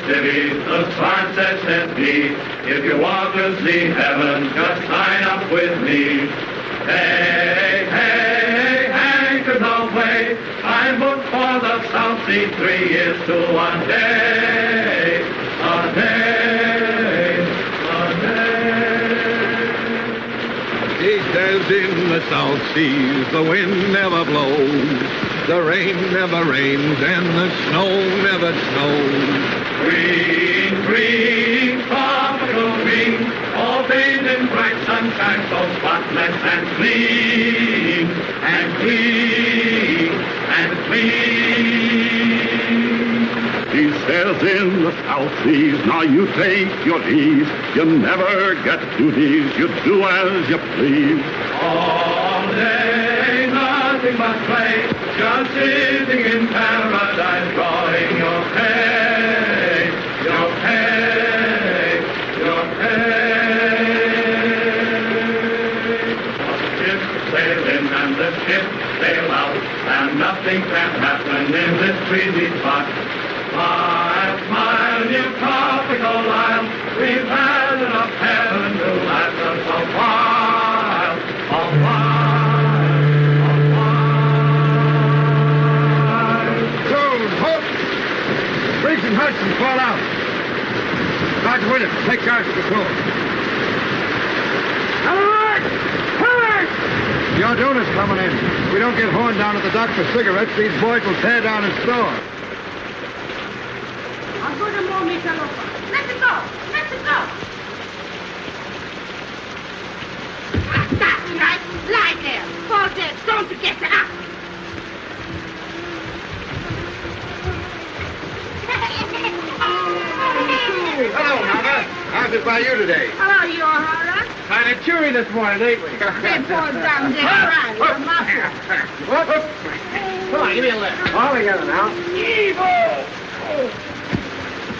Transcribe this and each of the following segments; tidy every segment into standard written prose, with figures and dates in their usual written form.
cities, the sign says me. If you want to see heaven, just sign up with me. Hey, hey, anchor no way. I booked for the South Sea 3 years to one day. A day, a day. He says in the South Seas the wind never blows, the rain never rains, and the snow never snows. Green, green, tropical green, all bathed in bright sunshine, so spotless and clean, and clean, and clean. He says in the South Seas, now you take your ease, you never get duties, you do as you please. All day, nothing but play, just sitting in paradise, drawing your pay, your pay, your pay. The ship sail in and the ship sail out, and nothing can happen in this breezy spot. Smile, smile, you tropical isle, we've had enough heaven to last us a while, a while, a while. Joan, halt! Briggs and Huston, fall out. Dr. Williams, take charge of the crew. Alert! Alert! Your donor's coming in. If we don't get horned down at the dock for cigarettes, these boys will tear down his store. Let it go! Let it go! That's right. Lie there. Fall dead. Don't forget to act. Hello, Mama. How's it by you today? Hello, you all right? Kind of cheery this morning, ain't we? They poured down there crying. You're my fault. Whoop. Come on, give me a lift. All together now. Evil!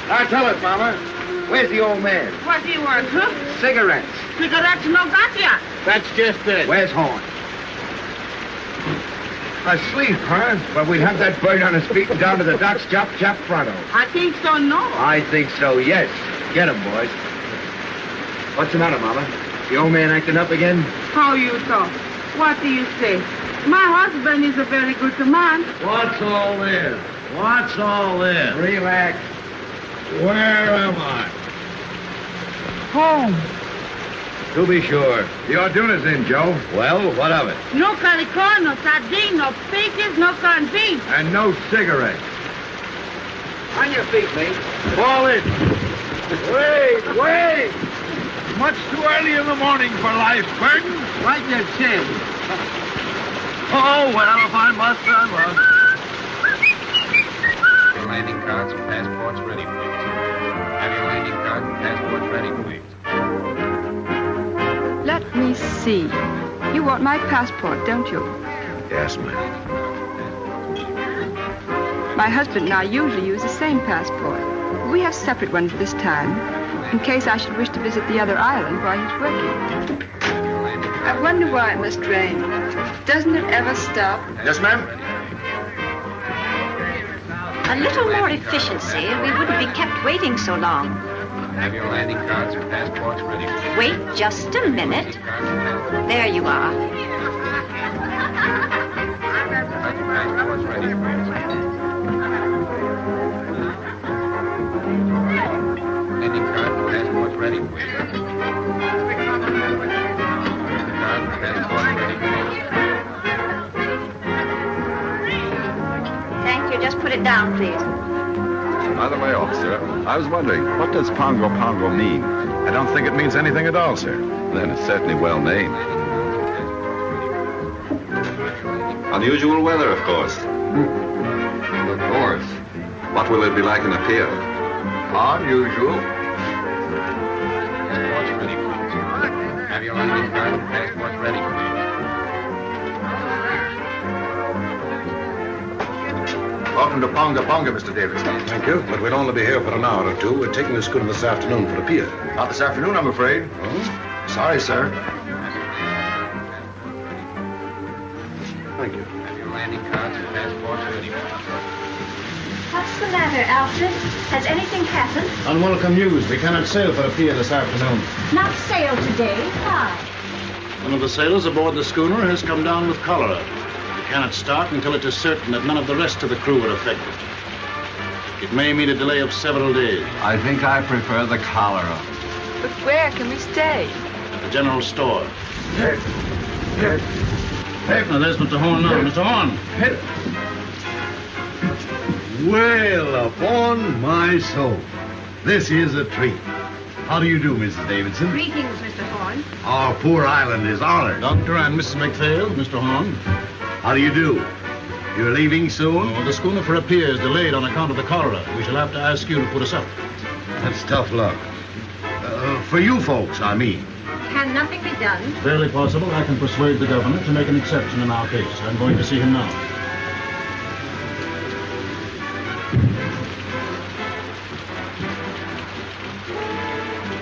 Now tell us, Mama. Where's the old man? What do you want, huh? Cigarettes. Cigarettes no got ya. That's just it. Where's Horn? Asleep, huh? Well, we'd have that bird on his feet and down to the docks, chop pronto. I think so, no. I think so, yes. Get him, boys. What's the matter, Mama? The old man acting up again? How you talk? What do you say? My husband is a very good man. What's all this? What's all this? Relax. Where am I? Home. To be sure. The Orduna's in, Joe. Well, what of it? No calico, no sardine, no peaches, no corned beef. And no cigarettes. On your feet, mate. Fall in. Wait! Much too early in the morning for life, Burton. Right your chin. Oh, well, if I must, I must. Your landing cards and passports ready, please. Have your landing card and passports ready, please. Let me see. You want my passport, don't you? Yes, ma'am. My husband and I usually use the same passport. We have separate ones this time, in case I should wish to visit the other island while he's working. I wonder why it must rain. Doesn't it ever stop? Yes, ma'am? A little more efficiency, and we wouldn't be kept waiting so long. Have your landing cards and passports ready, please. Wait just a minute. There you are. Have your passports ready, please. Landing card and passports ready, please. Landing card and passports ready, please. Thank you. Just put it down, please. By the way, officer, I was wondering, what does Pongo Pongo mean? I don't think it means anything at all, sir. Then it's certainly well named. Unusual weather, of course. Of course. What will it be like in a pier? Unusual. Passports ready, please. Have your landing card and passports ready, please. Welcome to Ponga Ponga, Mr. Davidson. Thank you, but we'll only be here for an hour or two. We're taking the schooner this afternoon for the pier. Not this afternoon, I'm afraid. Oh? Sorry, sir. Thank you. Have your landing cards and passports ready, please. What's the matter, Alfred? Has anything happened? Unwelcome news. We cannot sail for the pier this afternoon. Not sail today. Why? One of the sailors aboard the schooner has come down with cholera. We cannot start until it is certain that none of the rest of the crew are affected. It may mean a delay of several days. I think I prefer the cholera. But where can we stay? At the general store. Hey, now there's Mr. Horn now. Mr. Horn. Well, upon my soul, this is a treat. How do you do, Mrs. Davidson? Greetings, Mr. Horn. Our poor island is honored. Doctor and Mrs. McPhail, Mr. Horn. How do you do? You're leaving soon? Oh, the schooner for a pier is delayed on account of the cholera. We shall have to ask you to put us up. That's tough luck. For you folks, I mean. Can nothing be done? Barely possible. I can persuade the governor to make an exception in our case. I'm going to see him now.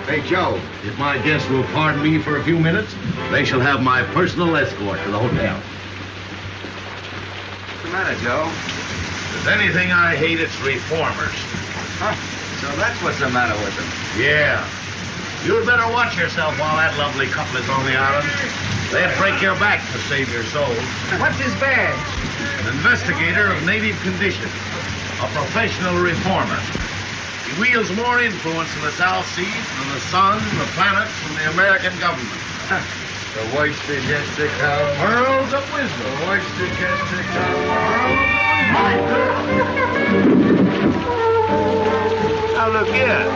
Hey, Joe, if my guests will pardon me for a few minutes, they shall have my personal escort to the hotel. What's the matter, Joe? If there's anything I hate, it's reformers. Huh? So that's what's the matter with them. Yeah. You'd better watch yourself while that lovely couplet's on the island. They'd break your back to save your soul. What's his badge? An investigator of native conditions. A professional reformer. He wields more influence in the South Seas than the sun, the planets, and the American government. The voice that gets to come. Pearls of wisdom. The voice that gets to come. Now look here.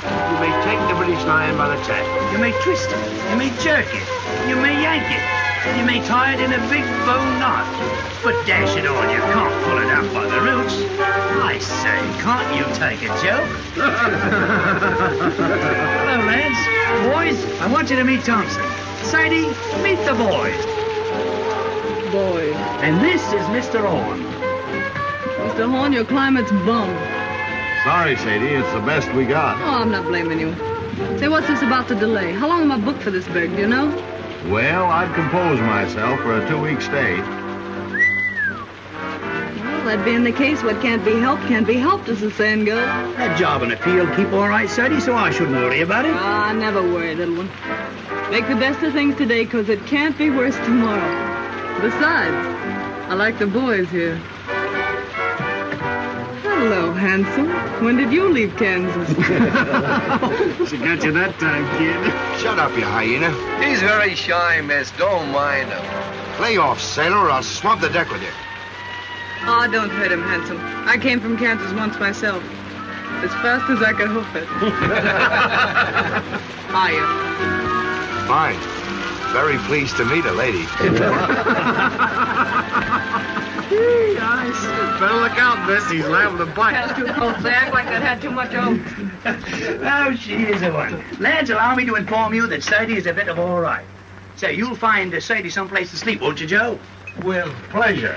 You may take the British Lion by the tail. You may twist it. You may jerk it. You may yank it. You may tie it in a big bow knot. But dash it all, you can't pull it out by the roots. I say, can't you take a joke? Hello, lads. Boys, I want you to meet Thompson. Sadie, meet the boys. Boy. And this is Mr. Horn. Mr. Horn, your climate's bum. Sorry, Sadie, it's the best we got. Oh, I'm not blaming you. Say, what's this about the delay? How long am I booked for this brig, do you know? Well, I'd compose myself for a 2-week stay. Well, that being the case, what can't be helped, as the saying goes. That job in the field keep all right, Sadie, so I shouldn't worry about it. Ah, never worry, little one. Make the best of things today, 'cause it can't be worse tomorrow. Besides, I like the boys here. Hello, handsome. When did you leave Kansas? She got you that time, kid. Shut up, you hyena. He's very shy, miss. Don't mind him. Lay off, sailor, or I'll swab the deck with you. Oh, don't hurt him, handsome. I came from Kansas once myself. As fast as I could hoof it. Hiya. Fine. Very pleased to meet a lady. Nice. Better look out, miss. He's liable to bite. That's too close. They act like they'd had too much oat. Oh, she is a one. Lads, allow me to inform you that Sadie is a bit of all right. Say, you'll find Sadie someplace to sleep, won't you, Joe? With pleasure.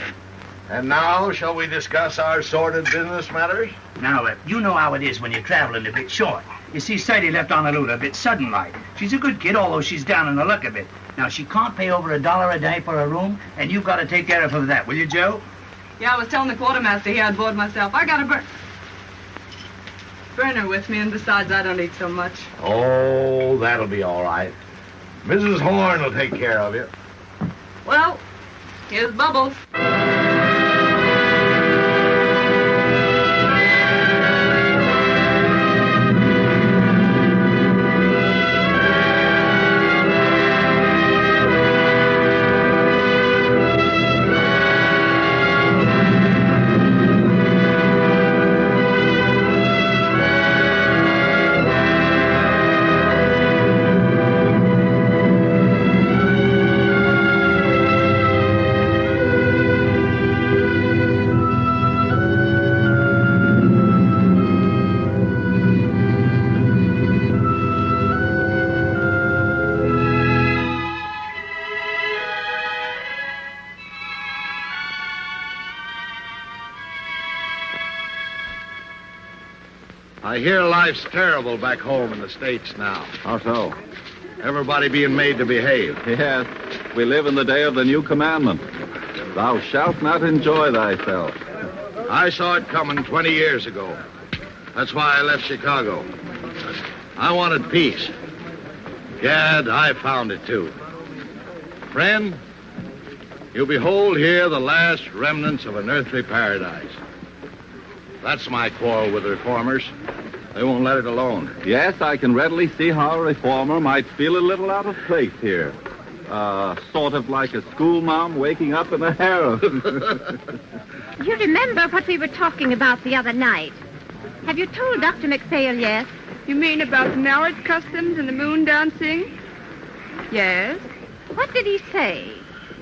And now, shall we discuss our sordid business matters? Now, you know how it is when you're traveling a bit short. You see, Sadie left Honolulu a bit sudden-like. She's a good kid, although she's down in the luck a bit. Now, she can't pay over $1 a day for a room, and you've got to take care of her for that, will you, Joe? Yeah, I was telling the quartermaster here I'd board myself. I got a burner with me, and besides, I don't eat so much. Oh, that'll be all right. Mrs. Horn will take care of you. Well, here's Bubbles. I hear life's terrible back home in the States now. How so? Everybody being made to behave. Yes, we live in the day of the new commandment. Thou shalt not enjoy thyself. I saw it coming 20 years ago. That's why I left Chicago. I wanted peace. Gad, I found it too. Friend, you behold here the last remnants of an earthly paradise. That's my quarrel with the reformers. They won't let it alone. Yes, I can readily see how a reformer might feel a little out of place here. Sort of like a schoolma'am waking up in a harem. You remember what we were talking about the other night? Have you told Dr. McPhail yet? You mean about marriage customs and the moon dancing? Yes. What did he say?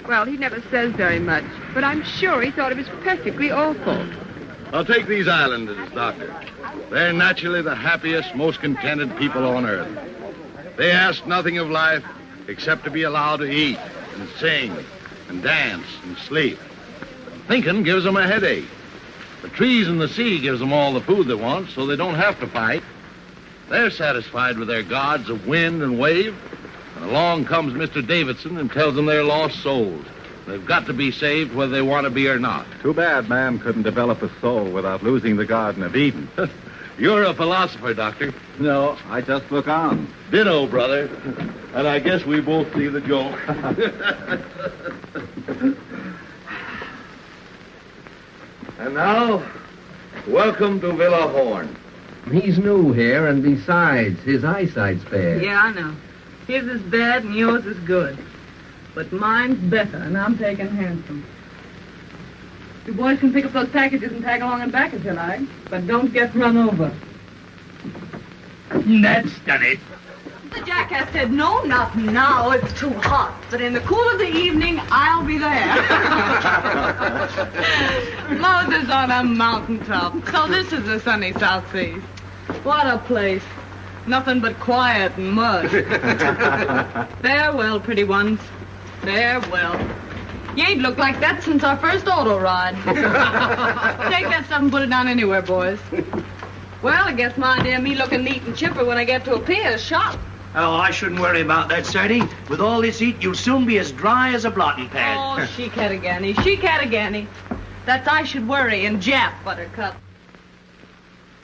Well, he never says very much, but I'm sure he thought it was perfectly awful. Now take these islanders, Doctor. They're naturally the happiest, most contented people on earth. They ask nothing of life except to be allowed to eat and sing and dance and sleep. Thinking gives them a headache. The trees and the sea gives them all the food they want, so they don't have to fight. They're satisfied with their gods of wind and wave. And along comes Mr. Davidson and tells them they're lost souls. They've got to be saved whether they want to be or not. Too bad man couldn't develop a soul without losing the Garden of Eden. You're a philosopher, Doctor. No, I just look on. Ditto, brother. And I guess we both see the joke. And now, welcome to Villa Horn. He's new here, and besides, his eyesight's bad. Yeah, I know. His is bad and yours is good. But mine's better, and I'm taking handsome. You boys can pick up those packages and tag along and back if you like, but don't get run over. That's done it. The jackass said, no, not now, it's too hot. But in the cool of the evening, I'll be there. Moses on a mountaintop. So this is the sunny South Seas. What a place. Nothing but quiet and mud. Farewell, pretty ones. Farewell. You ain't looked like that since our first auto ride. Take that stuff and put it down anywhere, boys. Well, I guess my idea of me looking neat and chipper when I get to a pier is shot. Oh, I shouldn't worry about that, Sadie. With all this heat, you'll soon be as dry as a blotting pad. Oh, she-catagani. That's I should worry in Jap, Buttercup.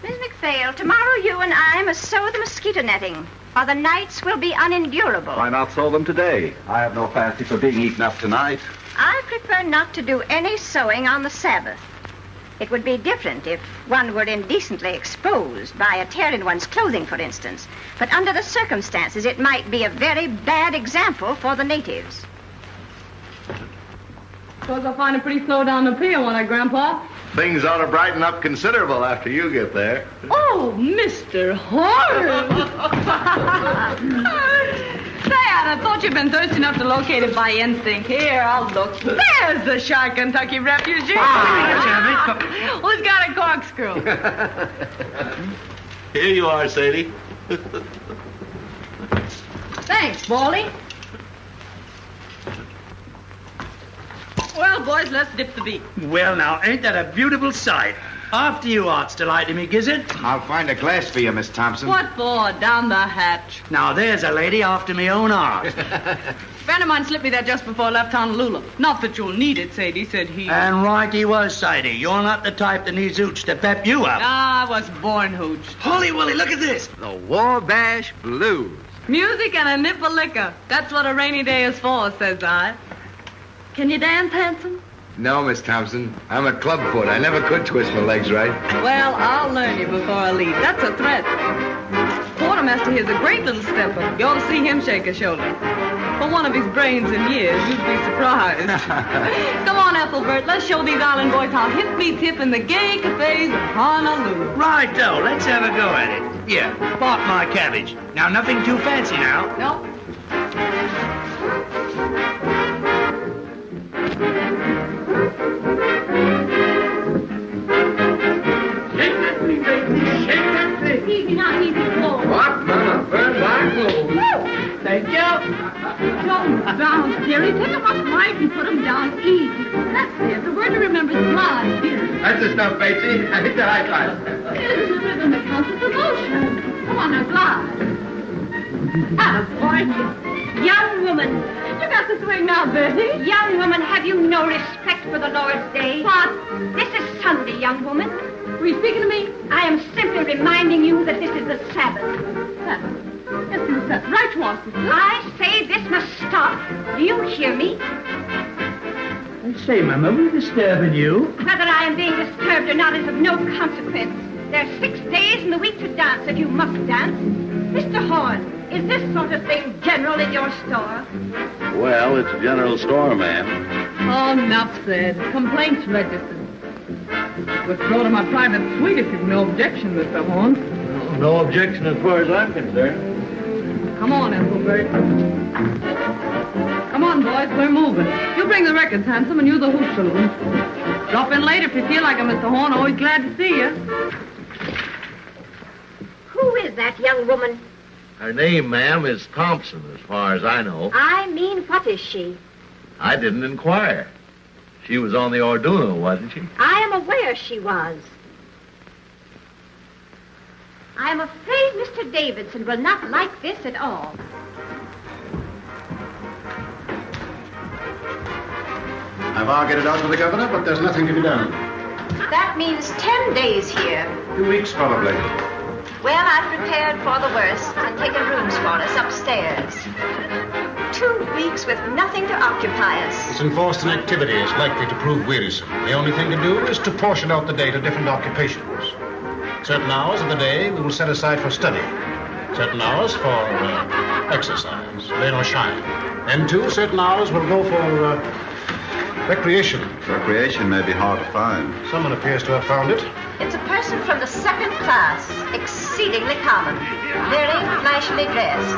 Miss McPhail, tomorrow you and I must sew the mosquito netting, or the nights will be unendurable. Why not sew them today? I have no fancy for being eaten up tonight. I prefer not to do any sewing on the Sabbath. It would be different if one were indecently exposed by a tear in one's clothing, for instance. But under the circumstances, it might be a very bad example for the natives. Suppose I'll find it pretty slow down the pier, won't I, Grandpa? Things ought to brighten up considerable after you get there. Oh, Mr. Horace! Say, I thought you'd been thirsty enough to locate it by instinct. Here, I'll look. There's the shy Kentucky refugee. Who's got a corkscrew? Here you are, Sadie. Thanks, Baldy. Well, boys, let's dip the beat. Well, now, ain't that a beautiful sight? After you, Art's delight to me, Gizzard. I'll find a glass for you, Miss Thompson. What for? Down the hatch. Now, there's a lady after me own art. Friend of mine slipped me that just before I left Honolulu. Not that you'll need it, Sadie, said he. And right he was, Sadie. You're not the type that needs hooch to pep you up. I was born hooch. Holy Willie, look at this. The Wabash Blues. Music and a nip of liquor. That's what a rainy day is for, says I. Can you dance, handsome? No, Miss Thompson. I'm a clubfoot. I never could twist my legs right. Well, I'll learn you before I leave. That's a threat. Quartermaster here's a great little stepper. You ought to see him shake a shoulder. For one of his brains in years, you'd be surprised. Come on, Ethelbert. Let's show these island boys how hip beats hip in the gay cafes of Honolulu. Right-o. Let's have a go at it. Here, part my cabbage. Now, nothing too fancy now. Nope. Easy now, easy, slow. What, Mama? Burn my clothes. Thank you. Don't down, Jerry. Take them up right and put them down easy. That's it. The word to remember is slide, dear. That's the stuff, Batesy. I hit the high five. It isn't the rhythm that counts, it's emotion. Come on now, slide. Attaboy. Young woman. You got the swing now, Betty. Young woman, have you no respect for the Lord's day? What? This is Sunday, young woman. Were you speaking to me? I am simply reminding you that this is the Sabbath. Sabbath? Yes, that's right, Washington. I say this must stop. Do you hear me? I say, Mama, we're disturbing you. Whether I am being disturbed or not is of no consequence. There are 6 days in the week to dance, and you must dance. Mr. Horn, is this sort of thing general in your store? Well, it's a general store, ma'am. Oh, enough said. Complaints registered. Withdraw to my private suite if you've no objection, Mr. Horn. No objection as far as I'm concerned. Come on, Ethelbert. Come on, boys, we're moving. You bring the records, Handsome, and you the hoop saloon. Drop in late if you feel like it, Mr. Horn. Always glad to see you. Who is that young woman? Her name, ma'am, is Thompson, as far as I know. I mean, what is she? I didn't inquire. She was on the Orduno, wasn't she? I am aware she was. I am afraid Mr. Davidson will not like this at all. I've argued it out with the governor, but there's nothing to be done. That means 10 days here. 2 weeks, probably. Well, I've prepared for the worst and taken rooms for us upstairs. 2 weeks with nothing to occupy us. This enforced inactivity is likely to prove wearisome. The only thing to do is to portion out the day to different occupations. Certain hours of the day we will set aside for study. Certain hours for exercise, rain or shine. And too, certain hours will go for recreation. Recreation may be hard to find. Someone appears to have found it. It's a person from the 2nd class, exceedingly common, very flashily dressed.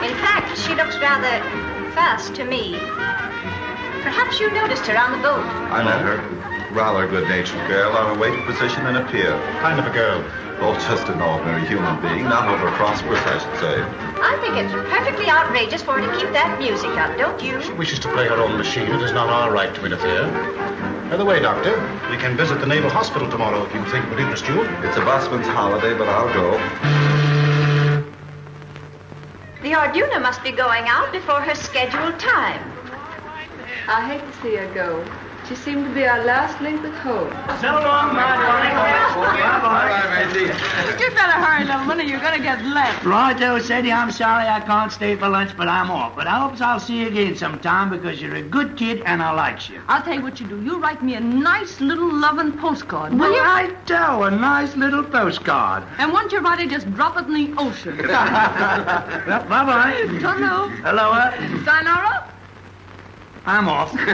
In fact, she looks rather fast to me. Perhaps you noticed her on the boat. I met her. Rather good-natured girl on a waiting position in a pier. Kind of a girl. Oh, just an ordinary human being, not over prosperous, I should say. I think it's perfectly outrageous for her to keep that music up, don't you? She wishes to play her own machine. It is not our right to interfere. By the way, Doctor, we can visit the Naval Hospital tomorrow if you think it would interest you. It's a busman's holiday, but I'll go. The Orduna must be going out before her scheduled time. I hate to see her go. She seemed to be our last link with hope. So long, my darling. Bye, Maisie. You better hurry, little one, or you're going to get left. Righto, Sadie, I'm sorry I can't stay for lunch, but I'm off. But I hope I'll see you again sometime because you're a good kid and I likes you. I'll tell you what you do. You write me a nice little loving postcard, will you? Righto, a nice little postcard. And once you write it, just drop it in the ocean. Well, bye-bye. Hello. Hello. Sayonara. I'm off. I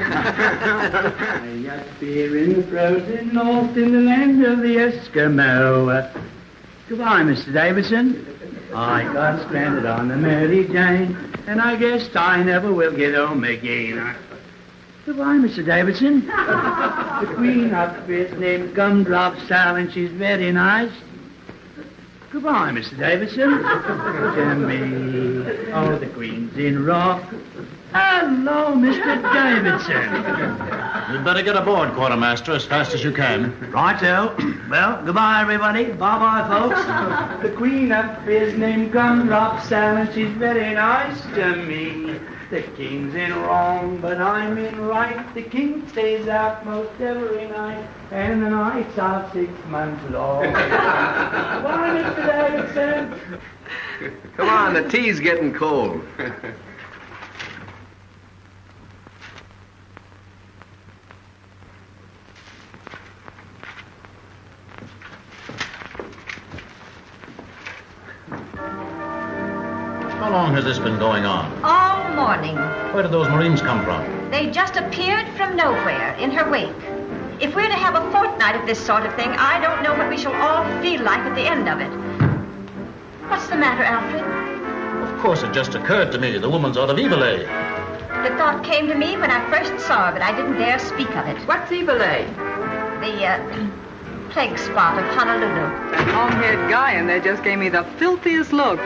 up here in the frozen north in the land of the Eskimo. Goodbye, Mr. Davidson. I got stranded on the Mary Jane, and I guess I never will get home again. Goodbye, Mr. Davidson. The queen up is named Gumdrop Sal, and she's very nice. Goodbye, Mr. Davidson. To me, oh, the queen's in rock. Hello, Mr. Davidson. You'd better get aboard, Quartermaster, as fast as you can. Righto. Well, goodbye, everybody. Bye-bye, folks. The queen up is named Gumdrop Sal, and she's very nice to me. The king's in wrong, but I'm in right. The king stays out most every night, and the nights are 6 months long. Bye, Mr. Davidson. Come on, the tea's getting cold. How long has this been going on? All morning. Where did those Marines come from? They just appeared from nowhere in her wake. If we're to have a fortnight of this sort of thing, I don't know what we shall all feel like at the end of it. What's the matter, Alfred? Of course, it just occurred to me. The woman's out of Evilay. The thought came to me when I first saw her, but I didn't dare speak of it. What's Evilay? The, plague spot of Honolulu. That long-haired guy in there just gave me the filthiest look.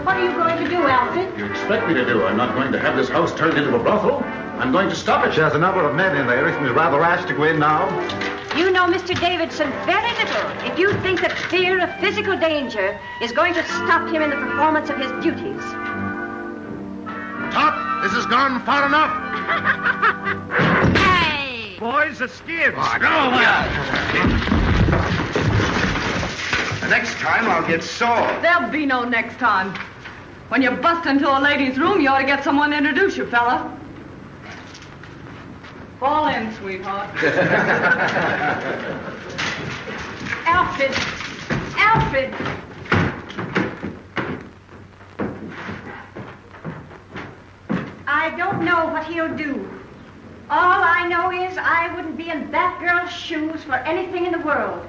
What are you going to do, Alfred? You expect me to do? I'm not going to have this house turned into a brothel. I'm going to stop it. There's a number of men in there. Isn't it rather rash to go in now? You know Mr. Davidson very little if you think that fear of physical danger is going to stop him in the performance of his duties. Top, this has gone far enough. Hey! boys. The skids. The next time I'll get sore. There'll be no next time. When you bust into a lady's room, you ought to get someone to introduce you, fella. Fall in, sweetheart. Alfred! Alfred! I don't know what he'll do. All I know is I wouldn't be in that girl's shoes for anything in the world.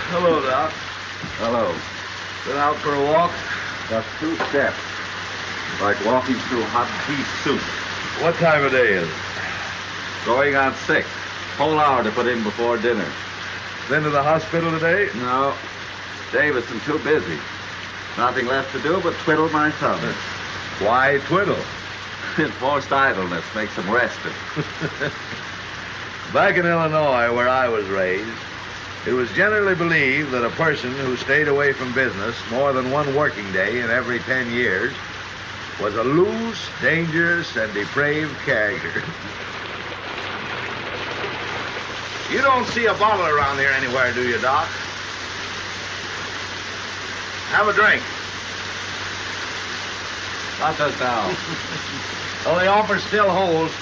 Hello, Doc. Hello. Been out for a walk? Just 2 steps. Like walking through hot beef soup. What time of day is it? Going on 6. Whole hour to put in before dinner. Been to the hospital today? No. Davison too busy. Nothing left to do but twiddle my thumbs. Why twiddle? Enforced idleness makes him rested. Back in Illinois, where I was raised, it was generally believed that a person who stayed away from business more than one working day in every 10 years was a loose, dangerous, and depraved character. You don't see a bottle around here anywhere, do you, Doc? Have a drink. Not just now. Well, the offer still holds.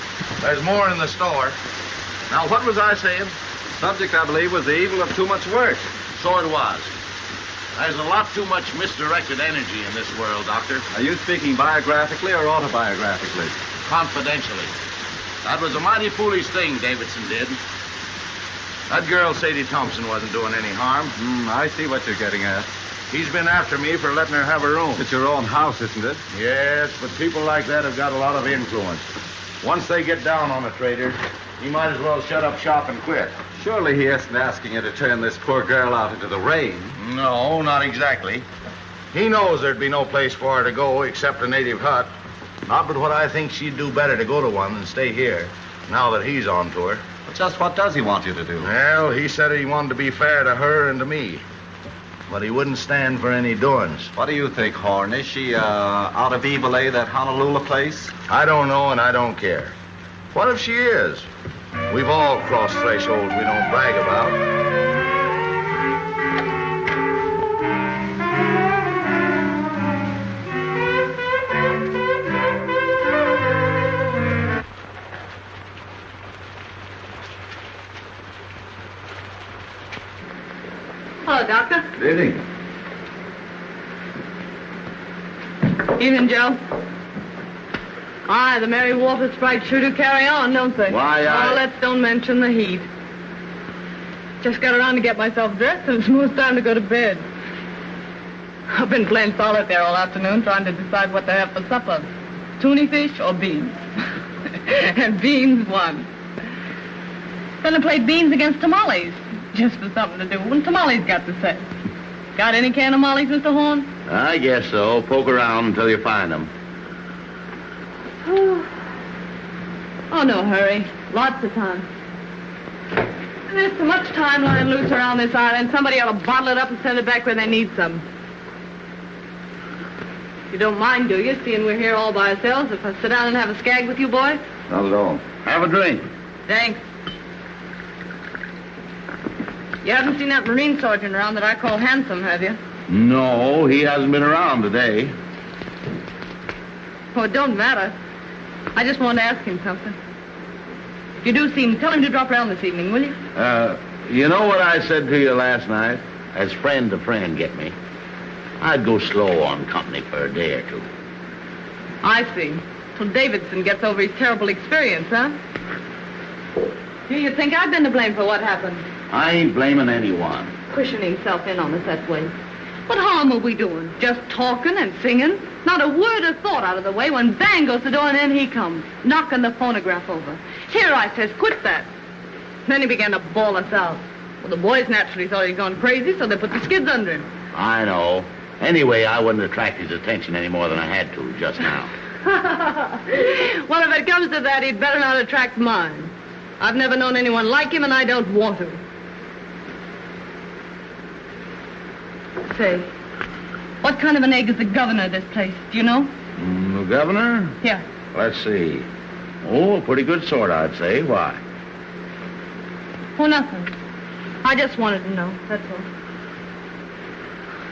There's more in the store. Now, what was I saying? Subject, I believe, was the evil of too much work. So it was. There's a lot too much misdirected energy in this world, Doctor. Are you speaking biographically or autobiographically? Confidentially. That was a mighty foolish thing Davidson did. That girl, Sadie Thompson, wasn't doing any harm. I see what you're getting at. He's been after me for letting her have a room. It's your own house, isn't it? Yes, but people like that have got a lot of influence. Once they get down on a trader, he might as well shut up shop and quit. Surely he isn't asking you to turn this poor girl out into the rain. No, not exactly. He knows there'd be no place for her to go except a native hut. Not but what I think she'd do better to go to one than stay here, now that he's on to her. But just what does he want you to do? Well, he said he wanted to be fair to her and to me. But he wouldn't stand for any doings. What do you think, Horn? Is she out of Evil, that Honolulu place? I don't know and I don't care. What if she is? We've all crossed thresholds we don't brag about. Hello, Doctor. Good evening. Evening, Joe. Aye, the Mary Walter Sprite sure do carry on, don't they? Why, Oh, let's don't mention the heat. Just got around to get myself dressed, and it's most time to go to bed. I've been playing solitaire all afternoon, trying to decide what to have for supper. Tuna fish or beans? And beans won. Then I played beans against tamales, just for something to do when tamales got to set. Got any can of mollies, Mr. Horn? I guess so. Poke around until you find them. Oh, no hurry. Lots of time. There's so much time lying loose around this island, somebody ought to bottle it up and send it back where they need some. You don't mind, do you, seeing we're here all by ourselves, if I sit down and have a skag with you, boy? Not at all. Have a drink. Thanks. You haven't seen that Marine sergeant around that I call handsome, have you? No, he hasn't been around today. Oh, it don't matter. I just wanted to ask him something. If you do see him, tell him to drop around this evening, will you? You know what I said to you last night? As friend to friend, get me? I'd go slow on company for a day or two. I see. Till Davidson gets over his terrible experience, huh? You think I've been to blame for what happened? I ain't blaming anyone. Pushing himself in on us that way. What harm are we doing? Just talking and singing? Not a word of thought out of the way when bang goes the door and in he comes, knocking the phonograph over. Here, I says, quit that. Then he began to bawl us out. Well, the boys naturally thought he'd gone crazy, so they put the skids under him. I know. Anyway, I wouldn't attract his attention any more than I had to just now. Well, if it comes to that, he'd better not attract mine. I've never known anyone like him, and I don't want to. Say, what kind of an egg is the governor of this place? Do you know? The governor? Yeah. Let's see. Oh, a pretty good sort, I'd say. Why? Oh, nothing. I just wanted to know, that's all.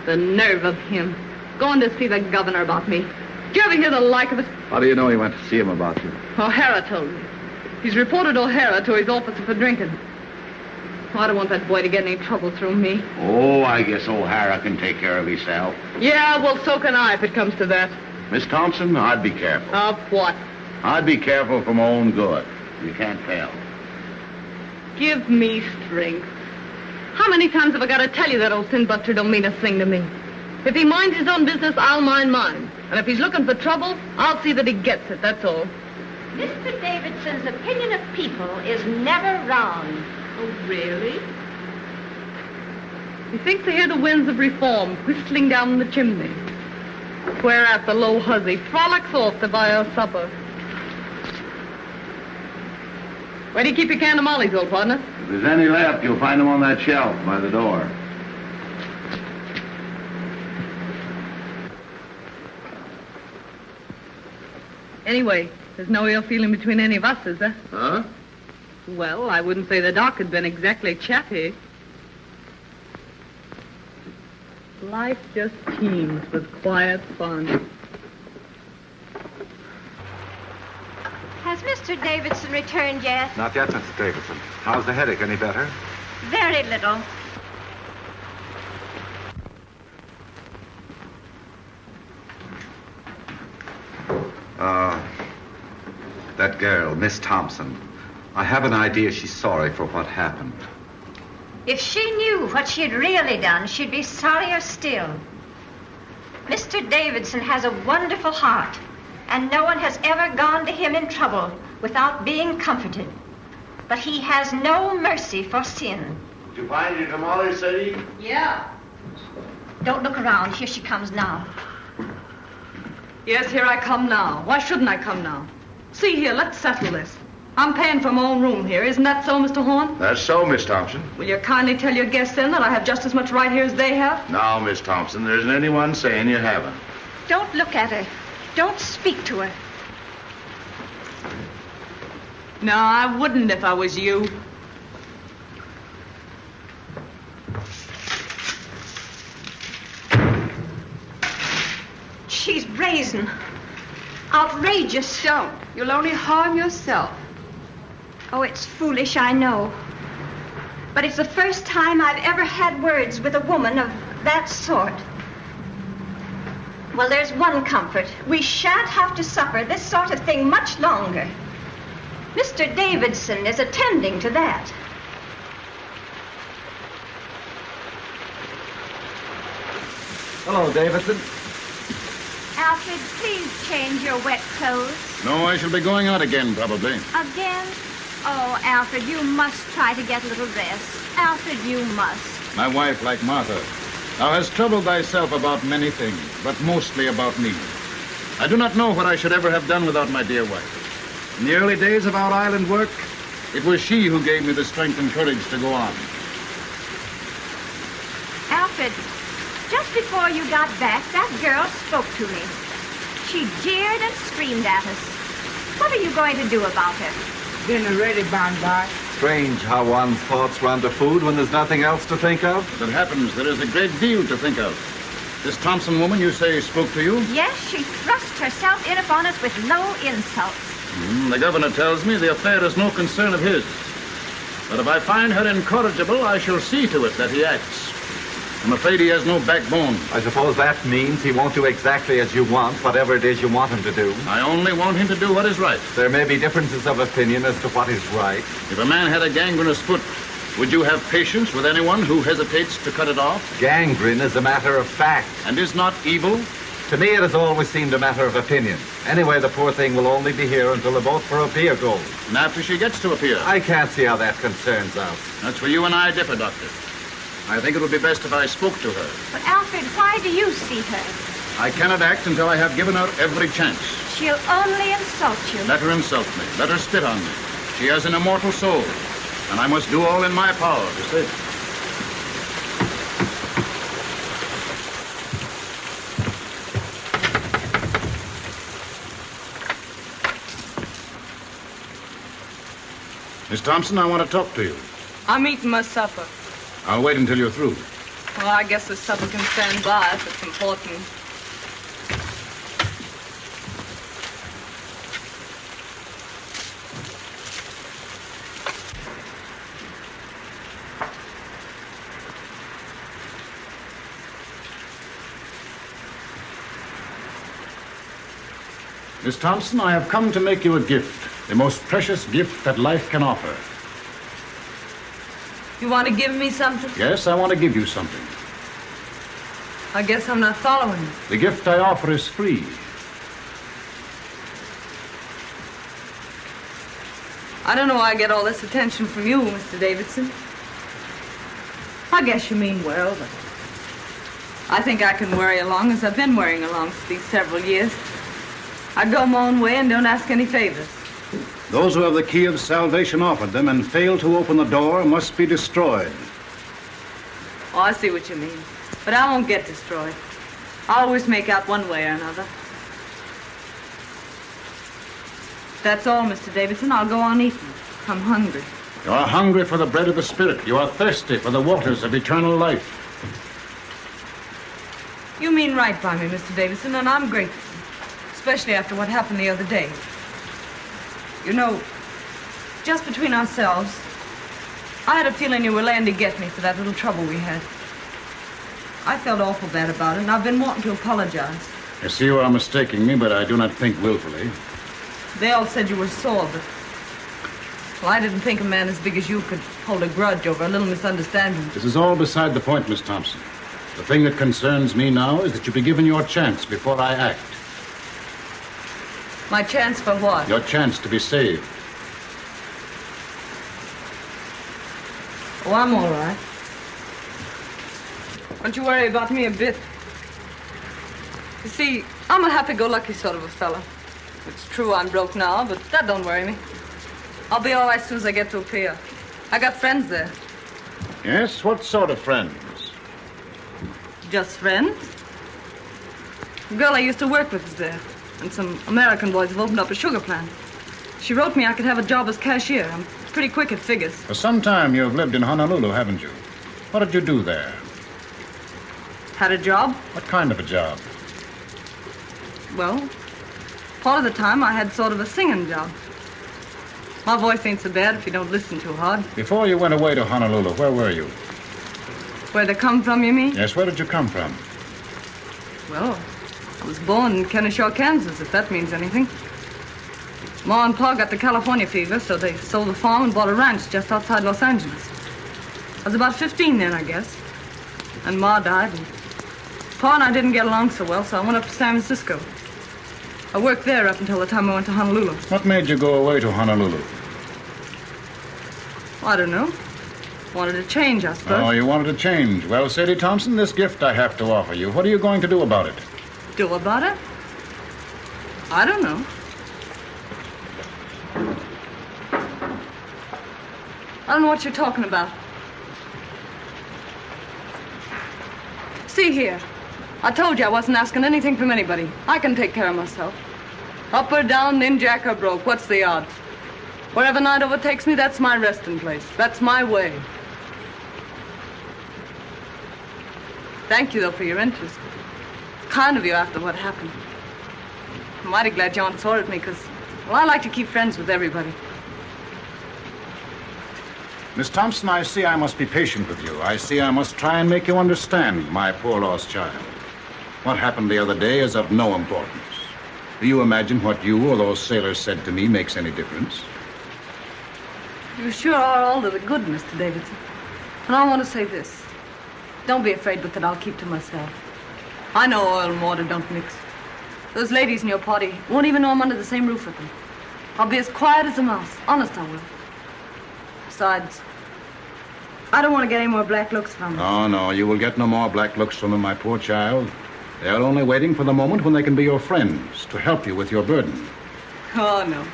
The nerve of him. Going to see the governor about me. Did you ever hear the like of it? How do you know he went to see him about you? O'Hara told me. He's reported O'Hara to his officer for drinking. Oh, I don't want that boy to get any trouble through me. Oh, I guess O'Hara can take care of himself. Yeah, well, so can I if it comes to that. Miss Thompson, I'd be careful. Of what? I'd be careful for my own good. You can't tell. Give me strength. How many times have I got to tell you that old sin buster don't mean a thing to me? If he minds his own business, I'll mind mine. And if he's looking for trouble, I'll see that he gets it, that's all. Mr. Davidson's opinion of people is never wrong. Oh, really? He thinks they hear the winds of reform whistling down the chimney. Whereat the low hussy frolics off to buy her supper. Where do you keep your can of mollies, old partner? If there's any left, you'll find them on that shelf by the door. Anyway, there's no ill feeling between any of us, is there? Huh? Well, I wouldn't say the doc had been exactly chappy. Life just teems with quiet fun. Has Mr. Davidson returned yet? Not yet, Mrs. Davidson. How's the headache? Any better? Very little. That girl, Miss Thompson. I have an idea she's sorry for what happened. If she knew what she had really done, she'd be sorrier still. Mr. Davidson has a wonderful heart, and no one has ever gone to him in trouble without being comforted. But he has no mercy for sin. Did you find your tamales, Sadie? Yeah. Don't look around. Here she comes now. Yes, here I come now. Why shouldn't I come now? See here, let's settle this. I'm paying for my own room here. Isn't that so, Mr. Horn? That's so, Miss Thompson. Will you kindly tell your guests then that I have just as much right here as they have? No, Miss Thompson, there isn't anyone saying you haven't. Don't look at her. Don't speak to her. No, I wouldn't if I was you. She's brazen. Outrageous. Don't. You'll only harm yourself. Oh, it's foolish, I know. But it's the first time I've ever had words with a woman of that sort. Well, there's one comfort. We shan't have to suffer this sort of thing much longer. Mr. Davidson is attending to that. Hello, Davidson. Alfred, please change your wet clothes. No, I shall be going out again, probably. Again? Oh, Alfred, you must try to get a little rest. Alfred, you must. My wife, like Martha, thou hast troubled thyself about many things, but mostly about me. I do not know what I should ever have done without my dear wife. In the early days of our island work, it was she who gave me the strength and courage to go on. Alfred, just before you got back, that girl spoke to me. She jeered and screamed at us. What are you going to do about her? Dinner ready, Bondi. Strange how one's thoughts run to food when there's nothing else to think of. As it happens, there is a great deal to think of. This Thompson woman, you say, spoke to you? Yes, she thrust herself in upon us with no insults. The governor tells me the affair is no concern of his. But if I find her incorrigible, I shall see to it that he acts. I'm afraid he has no backbone. I suppose that means he won't do exactly as you want, whatever it is you want him to do. I only want him to do what is right. There may be differences of opinion as to what is right. If a man had a gangrenous foot, would you have patience with anyone who hesitates to cut it off? Gangrene is a matter of fact. And is not evil? To me, it has always seemed a matter of opinion. Anyway, the poor thing will only be here until the boat for a pier goes. And after she gets to a pier? I can't see how that concerns us. That's where you and I differ, Doctor. I think it would be best if I spoke to her. But, Alfred, why do you see her? I cannot act until I have given her every chance. She'll only insult you. Let her insult me. Let her spit on me. She has an immortal soul, and I must do all in my power to save it. Miss Thompson, I want to talk to you. I'm eating my supper. I'll wait until you're through. Well, I guess the supper can stand by if it's important. Miss Thompson, I have come to make you a gift, the most precious gift that life can offer. You want to give me something? Yes, I want to give you something. I guess I'm not following you. The gift I offer is free. I don't know why I get all this attention from you, Mr. Davidson. I guess you mean well, but I think I can worry along as I've been worrying along for these several years. I go my own way and don't ask any favors. Those who have the key of salvation offered them and fail to open the door must be destroyed. Oh, I see what you mean. But I won't get destroyed. I always make out one way or another. That's all, Mr. Davidson. I'll go on eating. I'm hungry. You are hungry for the bread of the Spirit. You are thirsty for the waters of eternal life. You mean right by me, Mr. Davidson, and I'm grateful. Especially after what happened the other day. You know, just between ourselves, I had a feeling you were laying to get me for that little trouble we had. I felt awful bad about it, and I've been wanting to apologize. I see you are mistaking me, but I do not think willfully. They all said you were sore, but... Well, I didn't think a man as big as you could hold a grudge over a little misunderstanding. This is all beside the point, Miss Thompson. The thing that concerns me now is that you be given your chance before I act. My chance for what? Your chance to be saved. Oh, I'm all right. Don't you worry about me a bit. You see, I'm a happy-go-lucky sort of a fella. It's true I'm broke now, but that don't worry me. I'll be all right as soon as I get to a pier. I got friends there. Yes? What sort of friends? Just friends. The girl I used to work with is there. And some American boys have opened up a sugar plant. She wrote me I could have a job as cashier. I'm pretty quick at figures. For some time you have lived in Honolulu, haven't you? What did you do there? Had a job? What kind of a job? Well, part of the time I had sort of a singing job. My voice ain't so bad if you don't listen too hard. Before you went away to Honolulu, where were you? Where they come from, you mean? Yes, where did you come from? Well, I was born in Kennesaw, Kansas, if that means anything. Ma and Pa got the California fever, so they sold the farm and bought a ranch just outside Los Angeles. I was about 15 then, I guess. And Ma died, and Pa and I didn't get along so well, so I went up to San Francisco. I worked there up until the time I went to Honolulu. What made you go away to Honolulu? Well, I don't know. Wanted to change, I suppose. Oh, you wanted to change. Well, Sadie Thompson, this gift I have to offer you. What are you going to do about it? Do about it? I don't know. I don't know what you're talking about. See here. I told you I wasn't asking anything from anybody. I can take care of myself. Up or down, ninjack or broke, what's the odds? Wherever night overtakes me, that's my resting place. That's my way. Thank you, though, for your interest. Kind of you after what happened. I'm mighty glad you aren't sore at me, because, well, I like to keep friends with everybody. Miss Thompson, I see I must be patient with you. I see I must try and make you understand my poor lost child. What happened the other day is of no importance. Do you imagine what you or those sailors said to me makes any difference? You sure are all to the good, Mr. Davidson. And I want to say this. Don't be afraid but that I'll keep to myself. I know oil and water don't mix. Those ladies in your party won't even know I'm under the same roof with them. I'll be as quiet as a mouse. Honest, I will. Besides, I don't want to get any more black looks from them. Oh, no, you will get no more black looks from them, my poor child. They're only waiting for the moment when they can be your friends, to help you with your burden. Oh, no.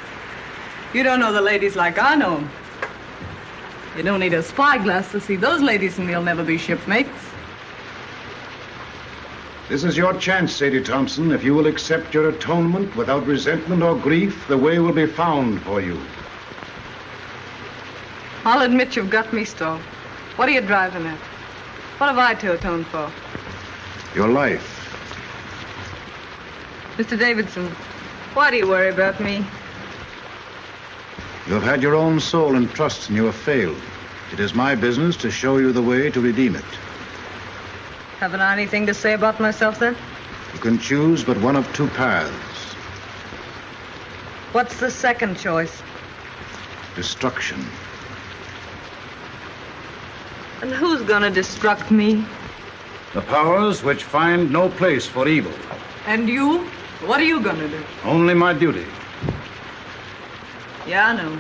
You don't know the ladies like I know them. You don't need a spyglass to see those ladies, and they'll never be shipmates. This is your chance, Sadie Thompson. If you will accept your atonement without resentment or grief, the way will be found for you. I'll admit you've got me stalled. What are you driving at? What have I to atone for? Your life. Mr. Davidson, why do you worry about me? You have had your own soul and trust, and you have failed. It is my business to show you the way to redeem it. Haven't I anything to say about myself, then? You can choose but one of two paths. What's the second choice? Destruction. And who's gonna destruct me? The powers which find no place for evil. And you? What are you gonna do? Only my duty. Yeah, I know.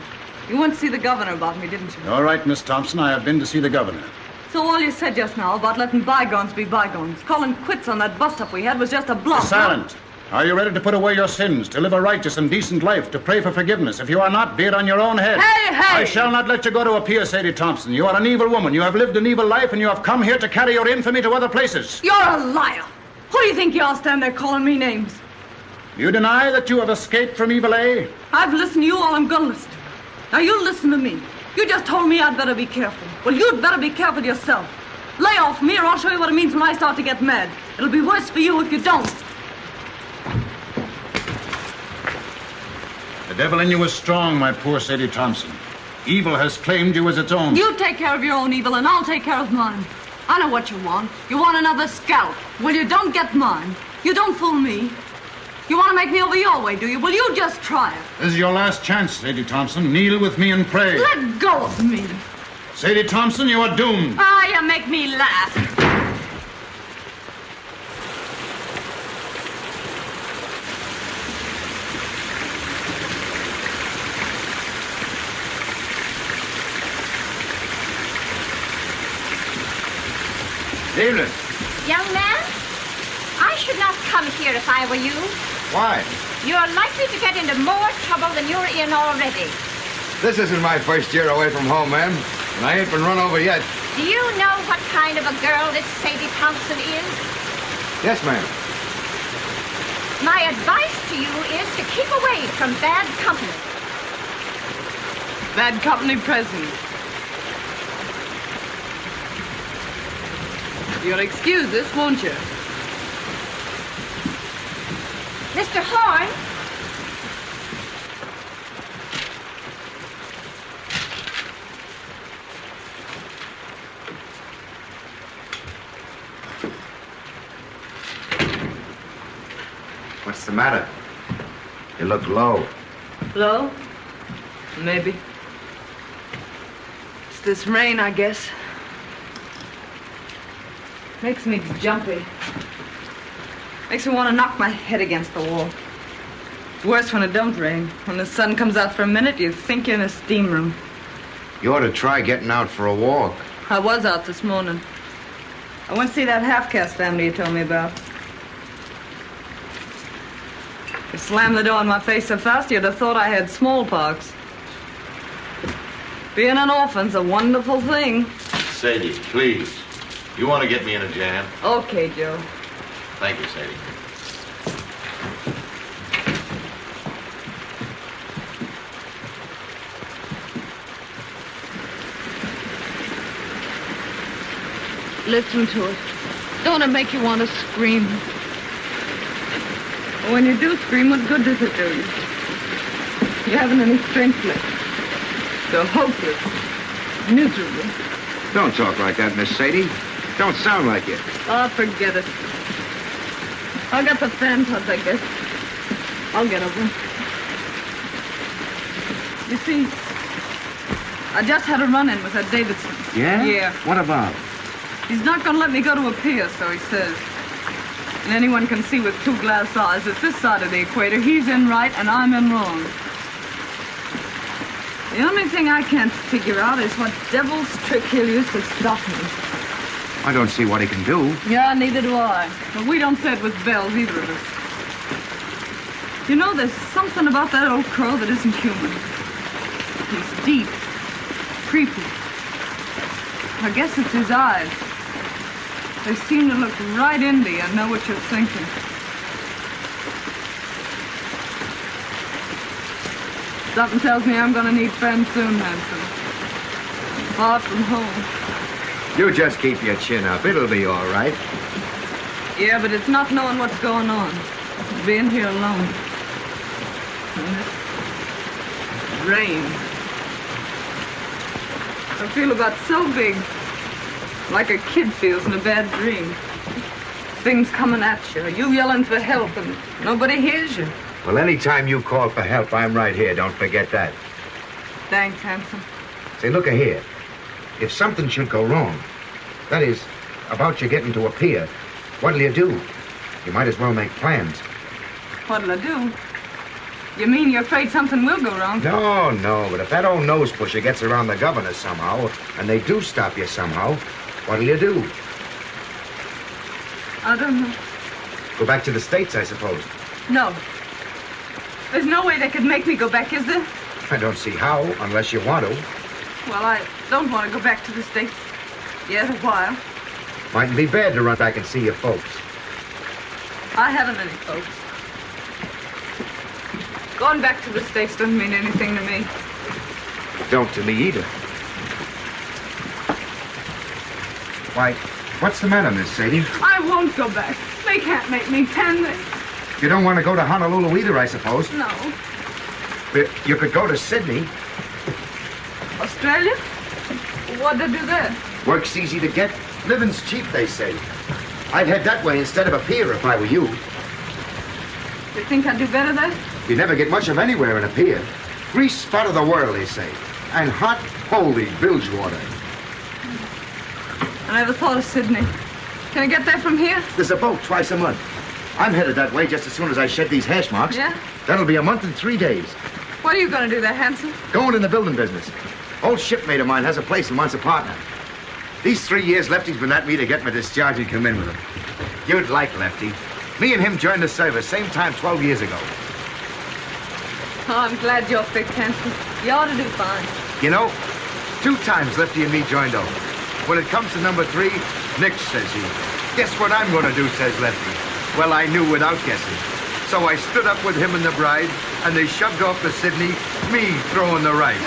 You went to see the governor about me, didn't you? All right, Miss Thompson, I have been to see the governor. So all you said just now about letting bygones be bygones, calling quits on that bust-up we had was just a bluff. Silent. Are you ready to put away your sins, to live a righteous and decent life, to pray for forgiveness? If you are not, be it on your own head. Hey! I shall not let you go to appear, Sadie Thompson. You are an evil woman. You have lived an evil life, and you have come here to carry your infamy to other places. You're a liar. Who do you think you are standing there calling me names? You deny that you have escaped from evil, eh? I've listened to you all I'm gonna listen to. Now you listen to me. You just told me I'd better be careful. Well, you'd better be careful yourself. Lay off me, or I'll show you what it means when I start to get mad. It'll be worse for you if you don't. The devil in you is strong, my poor Sadie Thompson. Evil has claimed you as its own. You take care of your own evil, and I'll take care of mine. I know what you want. You want another scalp. Well, you don't get mine. You don't fool me. You want to make me over your way, do you? Well, you just try it. This is your last chance, Sadie Thompson. Kneel with me and pray. Let go of me. Sadie Thompson, you are doomed. Ah, you make me laugh. Evening. Young man, I should not come here if I were you. Why? You're likely to get into more trouble than you're in already. This isn't my first year away from home, ma'am. And I ain't been run over yet. Do you know what kind of a girl this Sadie Thompson is? Yes, ma'am. My advice to you is to keep away from bad company. Bad company present. You'll excuse this, won't you? Mr. Horn? What's the matter? You look low. Low? Maybe. It's this rain, I guess. Makes me jumpy. Makes me want to knock my head against the wall. It's worse when it don't rain. When the sun comes out for a minute, you think you're in a steam room. You ought to try getting out for a walk. I was out this morning. I went to see that half-caste family you told me about. You slammed the door in my face so fast you'd have thought I had smallpox. Being an orphan's a wonderful thing. Sadie, please. You want to get me in a jam? Okay, Joe. Thank you, Sadie. Listen to it. Don't it make you want to scream? When you do scream, what good does it do you? You haven't any strength left. So hopeless. Miserable. Don't talk like that, Miss Sadie. Don't sound like it. Oh, forget it. I got the phantoms, I guess. I'll get over them. You see, I just had a run-in with that Davidson. Yeah? Yeah. What about? He's not going to let me go to a pier, so he says. And anyone can see with 2 glass eyes that this side of the equator, he's in right and I'm in wrong. The only thing I can't figure out is what devil's trick he'll use to stop me. I don't see what he can do. Yeah, neither do I. But we don't say it with bells, either of us. You know, there's something about that old crow that isn't human. He's deep, creepy. I guess it's his eyes. They seem to look right into you and know what you're thinking. Something tells me I'm going to need friends soon, Hanson. Far from home. You just keep your chin up. It'll be all right. Yeah, but it's not knowing what's going on. It's being here alone. And this rain. I feel about so big. Like a kid feels in a bad dream. Things coming at you. You yelling for help and nobody hears you. Well, anytime you call for help, I'm right here. Don't forget that. Thanks, Hanson. Say, look here. If something should go wrong, that is, about you getting to a pier, what'll you do? You might as well make plans. What'll I do? You mean you're afraid something will go wrong? No, but if that old nose pusher gets around the governor somehow, and they do stop you somehow, what'll you do? I don't know. Go back to the States, I suppose. No. There's no way they could make me go back, is there? I don't see how, unless you want to. Well, I don't want to go back to the States yet a while. Mightn't be bad to run back and see your folks. I haven't any folks. Going back to the States doesn't mean anything to me. Don't to me either. Why, what's the matter, Miss Sadie? I won't go back. They can't make me, can they? You don't want to go to Honolulu either, I suppose. No. But you could go to Sydney. Australia? What'd they do there? Work's easy to get. Living's cheap, they say. I'd head that way instead of a pier if I were you. You think I'd do better there? You never get much of anywhere in a pier. Grease spot of the world, they say. And hot, holy bilge water. I never thought of Sydney. Can I get there from here? There's a boat twice a month. I'm headed that way just as soon as I shed these hash marks. Yeah? That'll be a month and 3 days. What are you going to do there, Hanson? Going in the building business. Old shipmate of mine has a place and wants a partner. These 3 years Lefty's been at me to get my discharge and come in with him. You'd like Lefty. Me and him joined the service same time 12 years ago. Oh, I'm glad you're fixed, Hanson. You ought to do fine. You know, 2 times Lefty and me joined over. When it comes to number 3, Nick, says he. Guess what I'm going to do, says Lefty. Well, I knew without guessing. So I stood up with him and the bride, and they shoved off to Sydney, me throwing the rice.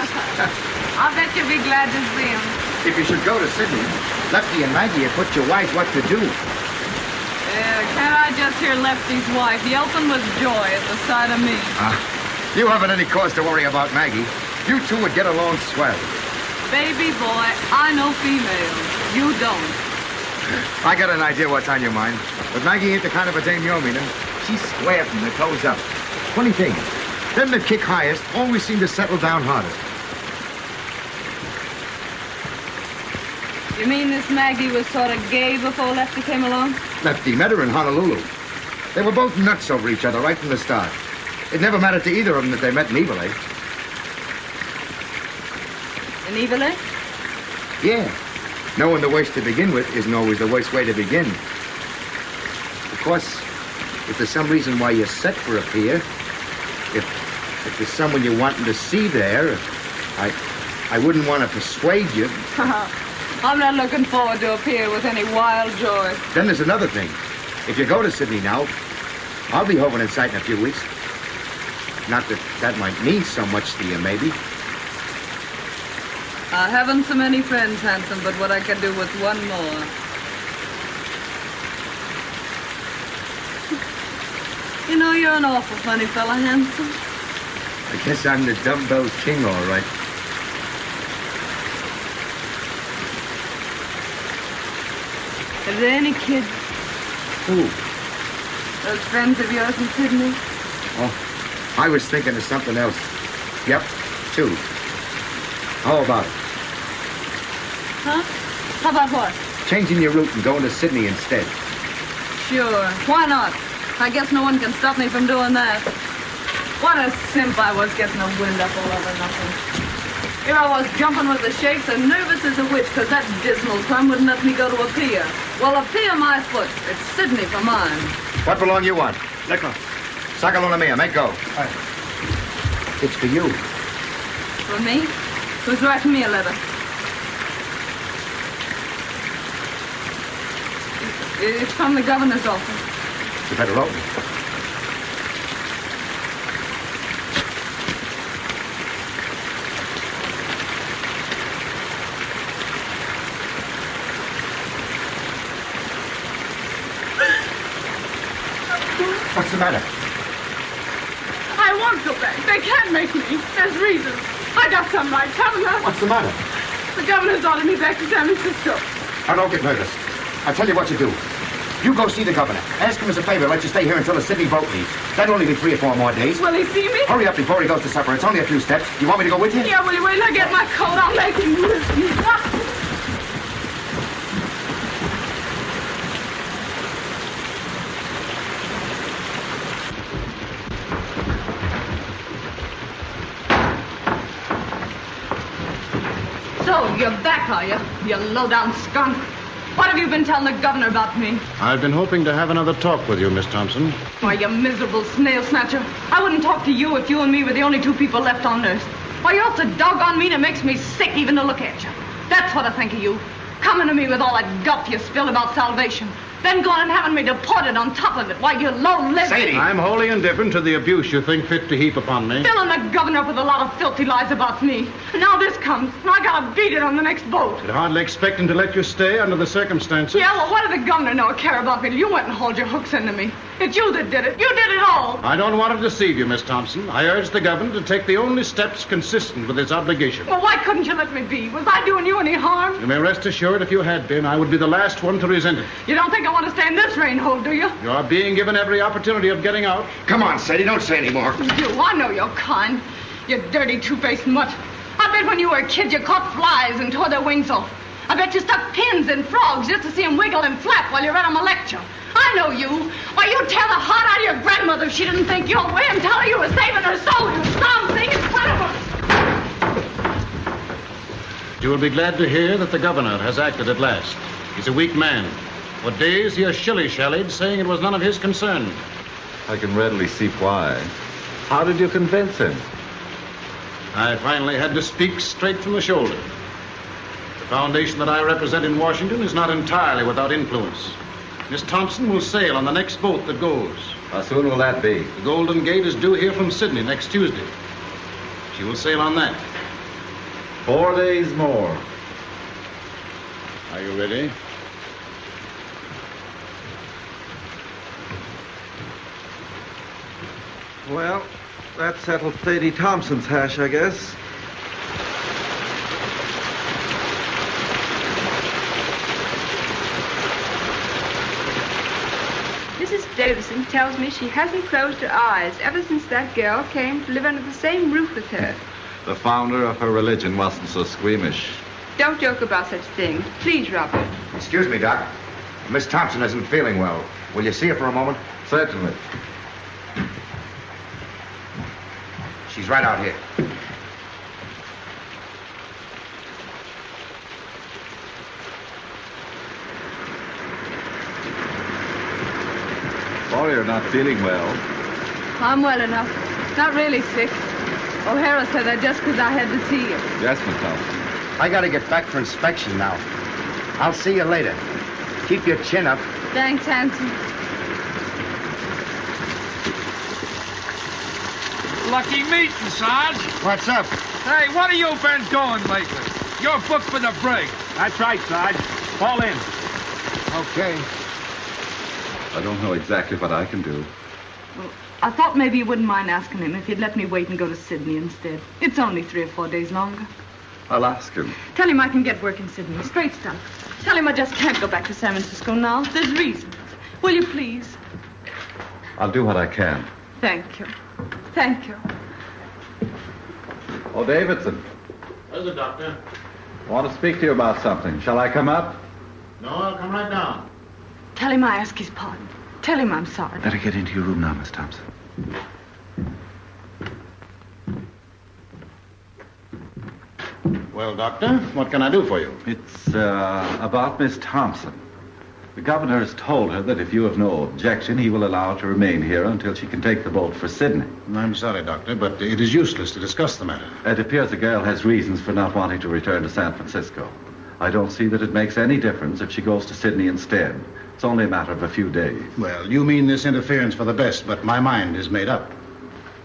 I'll bet you'll be glad to see him. If you should go to Sydney, Lefty and Maggie have put you wise what to do. Can't I just hear Lefty's wife yelping with joy at the sight of me? You haven't any cause to worry about Maggie. You two would get along swell. Baby boy, I know females. You don't. I got an idea what's on your mind. But Maggie ain't the kind of a dame you're meaning. She's square from the toes up. Funny thing, them that kick highest always seem to settle down hardest. You mean this Maggie was sort of gay before Lefty came along? Lefty met her in Honolulu. They were both nuts over each other right from the start. It never mattered to either of them that they met in Evil, eh? In Evil, eh? Yeah. Knowing the worst to begin with isn't always the worst way to begin. Of course, if there's some reason why you're set for a pier, if there's someone you're wanting to see there, I wouldn't want to persuade you. I'm not looking forward to a pier with any wild joy. Then there's another thing. If you go to Sydney now, I'll be hovering in sight in a few weeks. Not that that might mean so much to you, maybe. I haven't so many friends, Hanson, but what I could do with one more. You know, you're an awful funny fella, Hanson. I guess I'm the dumbbell king, all right. Are there any kids? Who? Those friends of yours in Sydney? Oh, I was thinking of something else. Yep, 2. How about it? Huh? How about what? Changing your route and going to Sydney instead. Sure. Why not? I guess no one can stop me from doing that. What a simp I was getting a wind up all over nothing. Here I was jumping with the shakes and nervous as a witch because that dismal plum wouldn't let me go to a pier. Well, a pier my foot. It's Sydney for mine. What belong you want? Liquor. Sagaluna mia, make go. It's for you. For me? Who's writing me a letter? It's from the governor's office. You better open it. What's the matter? I won't go back. They can't make me. There's reasons. I got some right. Tell them that. What's the matter? The governor's ordered me back to San Francisco. Now, don't get nervous. I'll tell you what you do. You go see the governor. Ask him as a favor to let you stay here until the Sydney boat leaves. That'll only be 3 or 4 more days. Will he see me? Hurry up before he goes to supper. It's only a few steps. You want me to go with you? Yeah, will you wait till I get my coat? I'll make him with me. So, you're back, are you? You low-down skunk. What have you been telling the governor about me? I've been hoping to have another talk with you, Miss Thompson. Why, you miserable snail snatcher. I wouldn't talk to you if you and me were the only 2 people left on Earth. Why, you're so doggone mean it makes me sick even to look at you. That's what I think of you. Coming to me with all that guff you spilled about salvation. Then going and having me deported on top of it. Why, you low-lived... Sadie! I'm wholly indifferent to the abuse you think fit to heap upon me. Filling the governor up with a lot of filthy lies about me. Now this comes, and I gotta beat it on the next boat. I'd hardly expect him to let you stay under the circumstances. Yeah, well, what did the governor know or care about me? You went and hauled your hooks into me. It's you that did it. You did it all. I don't want to deceive you, Miss Thompson. I urge the governor to take the only steps consistent with his obligation. Well, why couldn't you let me be? Was I doing you any harm? You may rest assured if you had been, I would be the last one to resent it. You don't think I want to stay in this rain hole, do you? You are being given every opportunity of getting out. Come on, Sadie, don't say any more. You, I know you're kind. You dirty, two-faced mutt. I bet when you were a kid you caught flies and tore their wings off. I bet you stuck pins in frogs just to see them wiggle and flap while you read them a lecture. I know you. Why, you'd tear the heart out of your grandmother if she didn't think your way and tell her you were saving her soul. You storm thing in front of us. You will be glad to hear that the governor has acted at last. He's a weak man. For days he has shilly-shallied, saying it was none of his concern. I can readily see why. How did you convince him? I finally had to speak straight from the shoulder. The foundation that I represent in Washington is not entirely without influence. Miss Thompson will sail on the next boat that goes. How soon will that be? The Golden Gate is due here from Sydney next Tuesday. She will sail on that. 4 days more. Are you ready? Well, that settled Sadie Thompson's hash, I guess. Mrs. Davison tells me she hasn't closed her eyes ever since that girl came to live under the same roof with her. The founder of her religion wasn't so squeamish. Don't joke about such things. Please, Robert. Excuse me, Doc. Miss Thompson isn't feeling well. Will you see her for a moment? Certainly. She's right out here. Oh, you're not feeling well. I'm well enough. Not really sick. O'Hara said that just because I had to see you. Yes, Miss Thompson. I gotta get back for inspection now. I'll see you later. Keep your chin up. Thanks, Hanson. Lucky meeting, Sarge. What's up? Hey, what have you been doing lately? You're booked for the brig. That's right, Sarge. Fall in. Okay. I don't know exactly what I can do. Well, I thought maybe you wouldn't mind asking him if he'd let me wait and go to Sydney instead. It's only 3 or 4 days longer. I'll ask him. Tell him I can get work in Sydney. Straight stuff. Tell him I just can't go back to San Francisco now. There's reasons. Will you please? I'll do what I can. Thank you. Thank you. Oh, Davidson. Where's the doctor? I want to speak to you about something. Shall I come up? No, I'll come right down. Tell him I ask his pardon. Tell him I'm sorry. Better get into your room now, Miss Thompson. Well, Doctor, what can I do for you? It's about Miss Thompson. The governor has told her that if you have no objection, he will allow her to remain here until she can take the boat for Sydney. I'm sorry, Doctor, but it is useless to discuss the matter. It appears the girl has reasons for not wanting to return to San Francisco. I don't see that it makes any difference if she goes to Sydney instead. It's only a matter of a few days. Well, you mean this interference for the best, but my mind is made up.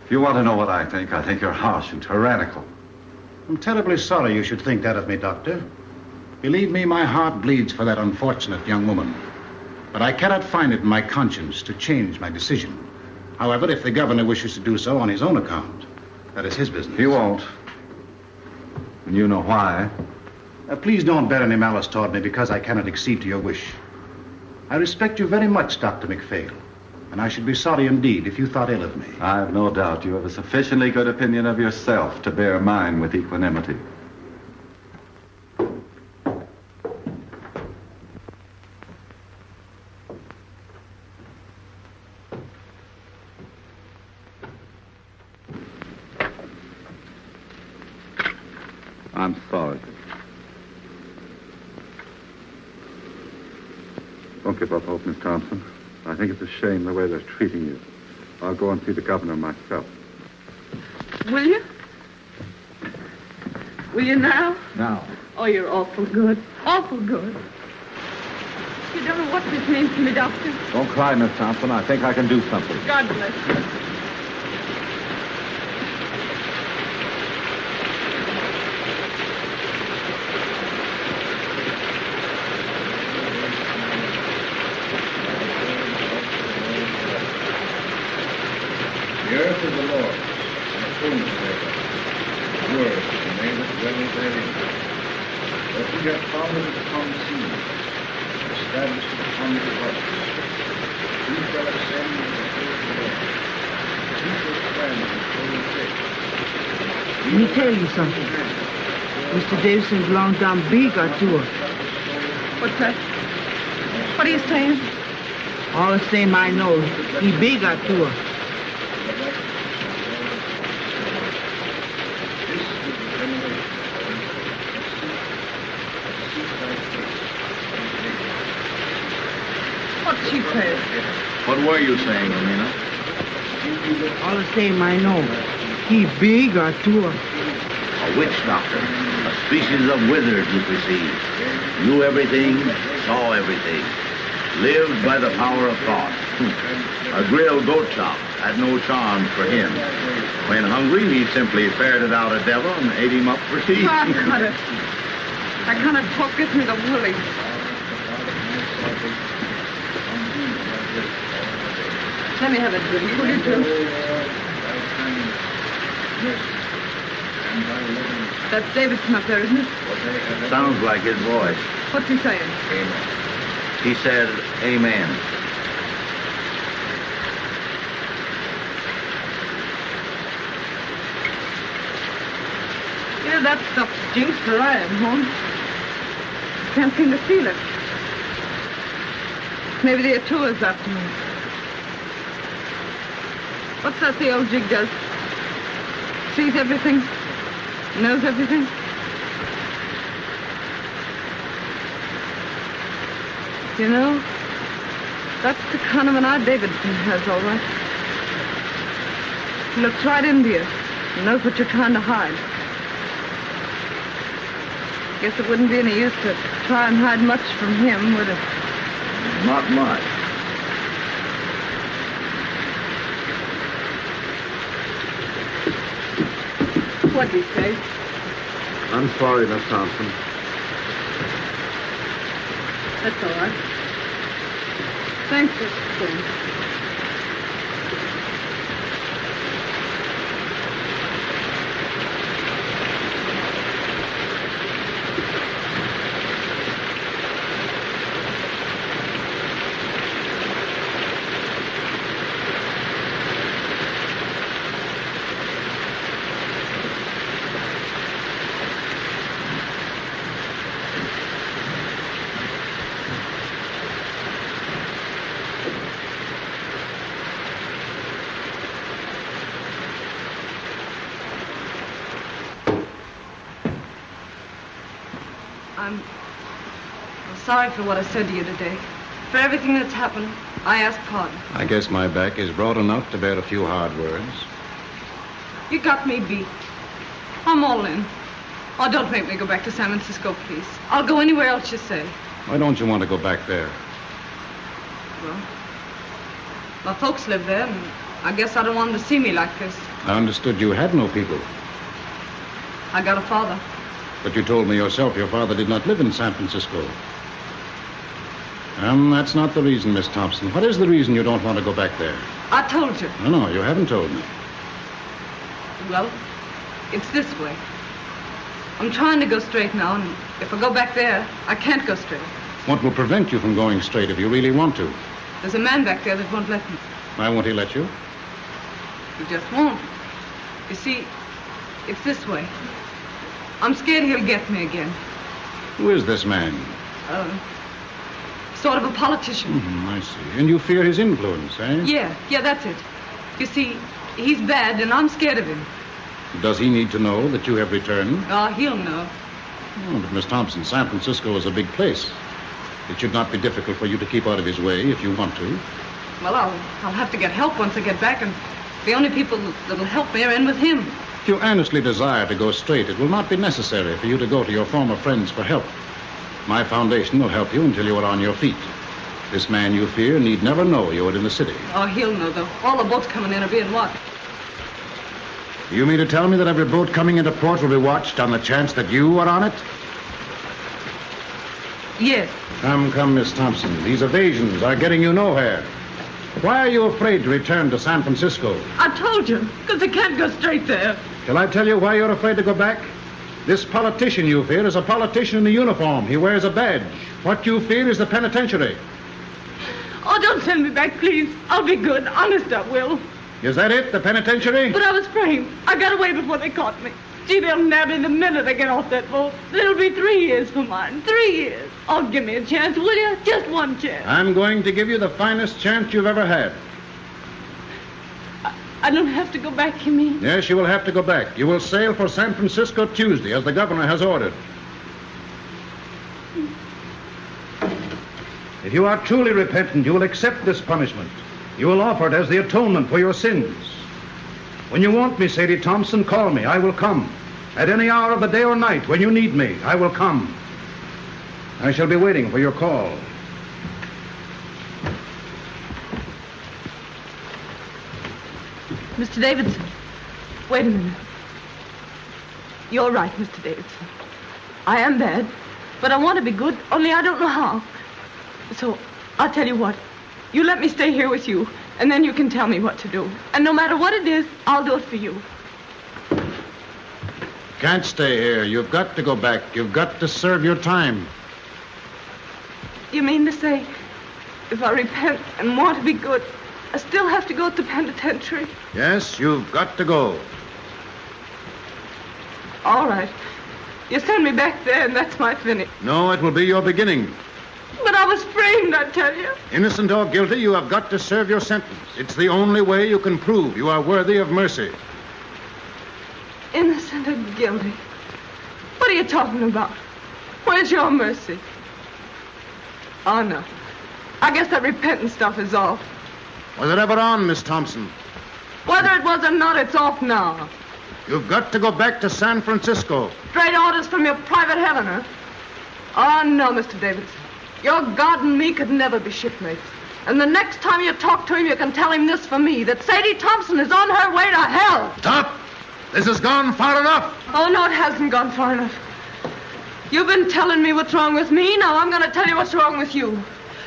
If you want to know what I think you're harsh and tyrannical. I'm terribly sorry you should think that of me, Doctor. Believe me, my heart bleeds for that unfortunate young woman. But I cannot find it in my conscience to change my decision. However, if the governor wishes to do so on his own account, that is his business. He won't. And you know why. Please don't bear any malice toward me because I cannot accede to your wish. I respect you very much, Dr. McPhail, and I should be sorry indeed if you thought ill of me. I have no doubt you have a sufficiently good opinion of yourself to bear mine with equanimity. I'm sorry. Don't give up hope, Miss Thompson. I think it's a shame the way they're treating you. I'll go and see the governor myself. Will you? Will you now? Now. Oh, you're awful good. Awful good. You don't know what this means to me, Doctor. Don't cry, Miss Thompson. I think I can do something. God bless you. The earth is the Lord's, and the fullness thereof. The world is the name that dwelleth therein. But he hath founded it upon the sea, and established it upon the waters. Who shall ascend into the hill of the Lord? Who shall stand in the holy place? Let me tell you something. Mr. Davison's long down big or two. What's that? What are you saying? All the same I know, he big or two. What she said? What were you saying, Amina? All the same I know, he big or two. A witch doctor. A species of wizard, you perceive. Knew everything, saw everything. Lived by the power of thought. A grilled goat chop had no charms for him. When hungry, he simply ferreted out a devil and ate him up for tea. I kind of talk gets me the woolly. Let me have a drink, will you, too? That's Davidson up there, isn't it? Sounds like his voice. What's he saying? He said, amen. Yeah, that stuff stinks where I am, home. Can't seem to feel it. Maybe the Atua's after me. What's that the old jig does? Sees everything? Knows everything? You know, that's the kind of an eye Davidson has, all right. He looks right into you and knows what you're trying to hide. Guess it wouldn't be any use to try and hide much from him, would it? Not much. What'd he say? I'm sorry, Miss Thompson. That's all right. Thanks for saying. sorry for what I said to you today. For everything that's happened, I ask pardon. I guess my back is broad enough to bear a few hard words. You got me beat. I'm all in. Oh, don't make me go back to San Francisco, please. I'll go anywhere else you say. Why don't you want to go back there? Well, my folks live there, and I guess I don't want them to see me like this. I understood you had no people. I got a father. But you told me yourself your father did not live in San Francisco. That's not the reason, Miss Thompson. What is the reason you don't want to go back there? I told you. No, you haven't told me. Well, it's this way. I'm trying to go straight now, and if I go back there, I can't go straight. What will prevent you from going straight if you really want to? There's a man back there that won't let me. Why won't he let you? He just won't. You see, it's this way. I'm scared he'll get me again. Who is this man? Sort of a politician. I see. And you fear his influence, eh? Yeah, that's it. You see, he's bad, and I'm scared of him. Does he need to know that you have returned? Oh, he'll know. Oh, but Miss Thompson, San Francisco is a big place. It should not be difficult for you to keep out of his way if you want to. Well, I'll have to get help once I get back, and the only people that'll help me are in with him. If you earnestly desire to go straight, it will not be necessary for you to go to your former friends for help. My foundation will help you until you are on your feet. This man you fear need never know you are in the city. Oh, he'll know, though. All the boats coming in are being watched. You mean to tell me that every boat coming into port will be watched on the chance that you are on it? Yes. Come, Miss Thompson. These evasions are getting you nowhere. Why are you afraid to return to San Francisco? I told you, because I can't go straight there. Shall I tell you why you're afraid to go back? This politician you fear is a politician in a uniform. He wears a badge. What you fear is the penitentiary. Oh, don't send me back, please. I'll be good. Honest, I will. Is that it, the penitentiary? But I was framed. I got away before they caught me. Gee, they'll nab me the minute I get off that boat. It'll be 3 years for mine. 3 years. Oh, give me a chance, will you? Just one chance. I'm going to give you the finest chance you've ever had. I don't have to go back, you mean? Yes, you will have to go back. You will sail for San Francisco Tuesday, as the governor has ordered. If you are truly repentant, you will accept this punishment. You will offer it as the atonement for your sins. When you want me, Sadie Thompson, call me. I will come. At any hour of the day or night, when you need me, I will come. I shall be waiting for your call. Mr. Davidson, wait a minute. You're right, Mr. Davidson. I am bad, but I want to be good, only I don't know how. So, I'll tell you what. You let me stay here with you, and then you can tell me what to do. And no matter what it is, I'll do it for you. Can't stay here. You've got to go back. You've got to serve your time. You mean to say, if I repent and want to be good, I still have to go to the penitentiary? Yes, you've got to go. All right. You send me back there, and that's my finish. No, it will be your beginning. But I was framed, I tell you. Innocent or guilty, you have got to serve your sentence. It's the only way you can prove you are worthy of mercy. Innocent or guilty? What are you talking about? Where's your mercy? Oh, no. I guess that repentant stuff is off. Was it ever on, Miss Thompson? Whether it was or not, it's off now. You've got to go back to San Francisco. Straight orders from your private heaven, huh? Oh, no, Mr. Davidson. Your God and me could never be shipmates. And the next time you talk to him, you can tell him this for me, that Sadie Thompson is on her way to hell. Stop! This has gone far enough. Oh, no, it hasn't gone far enough. You've been telling me what's wrong with me. Now I'm going to tell you what's wrong with you.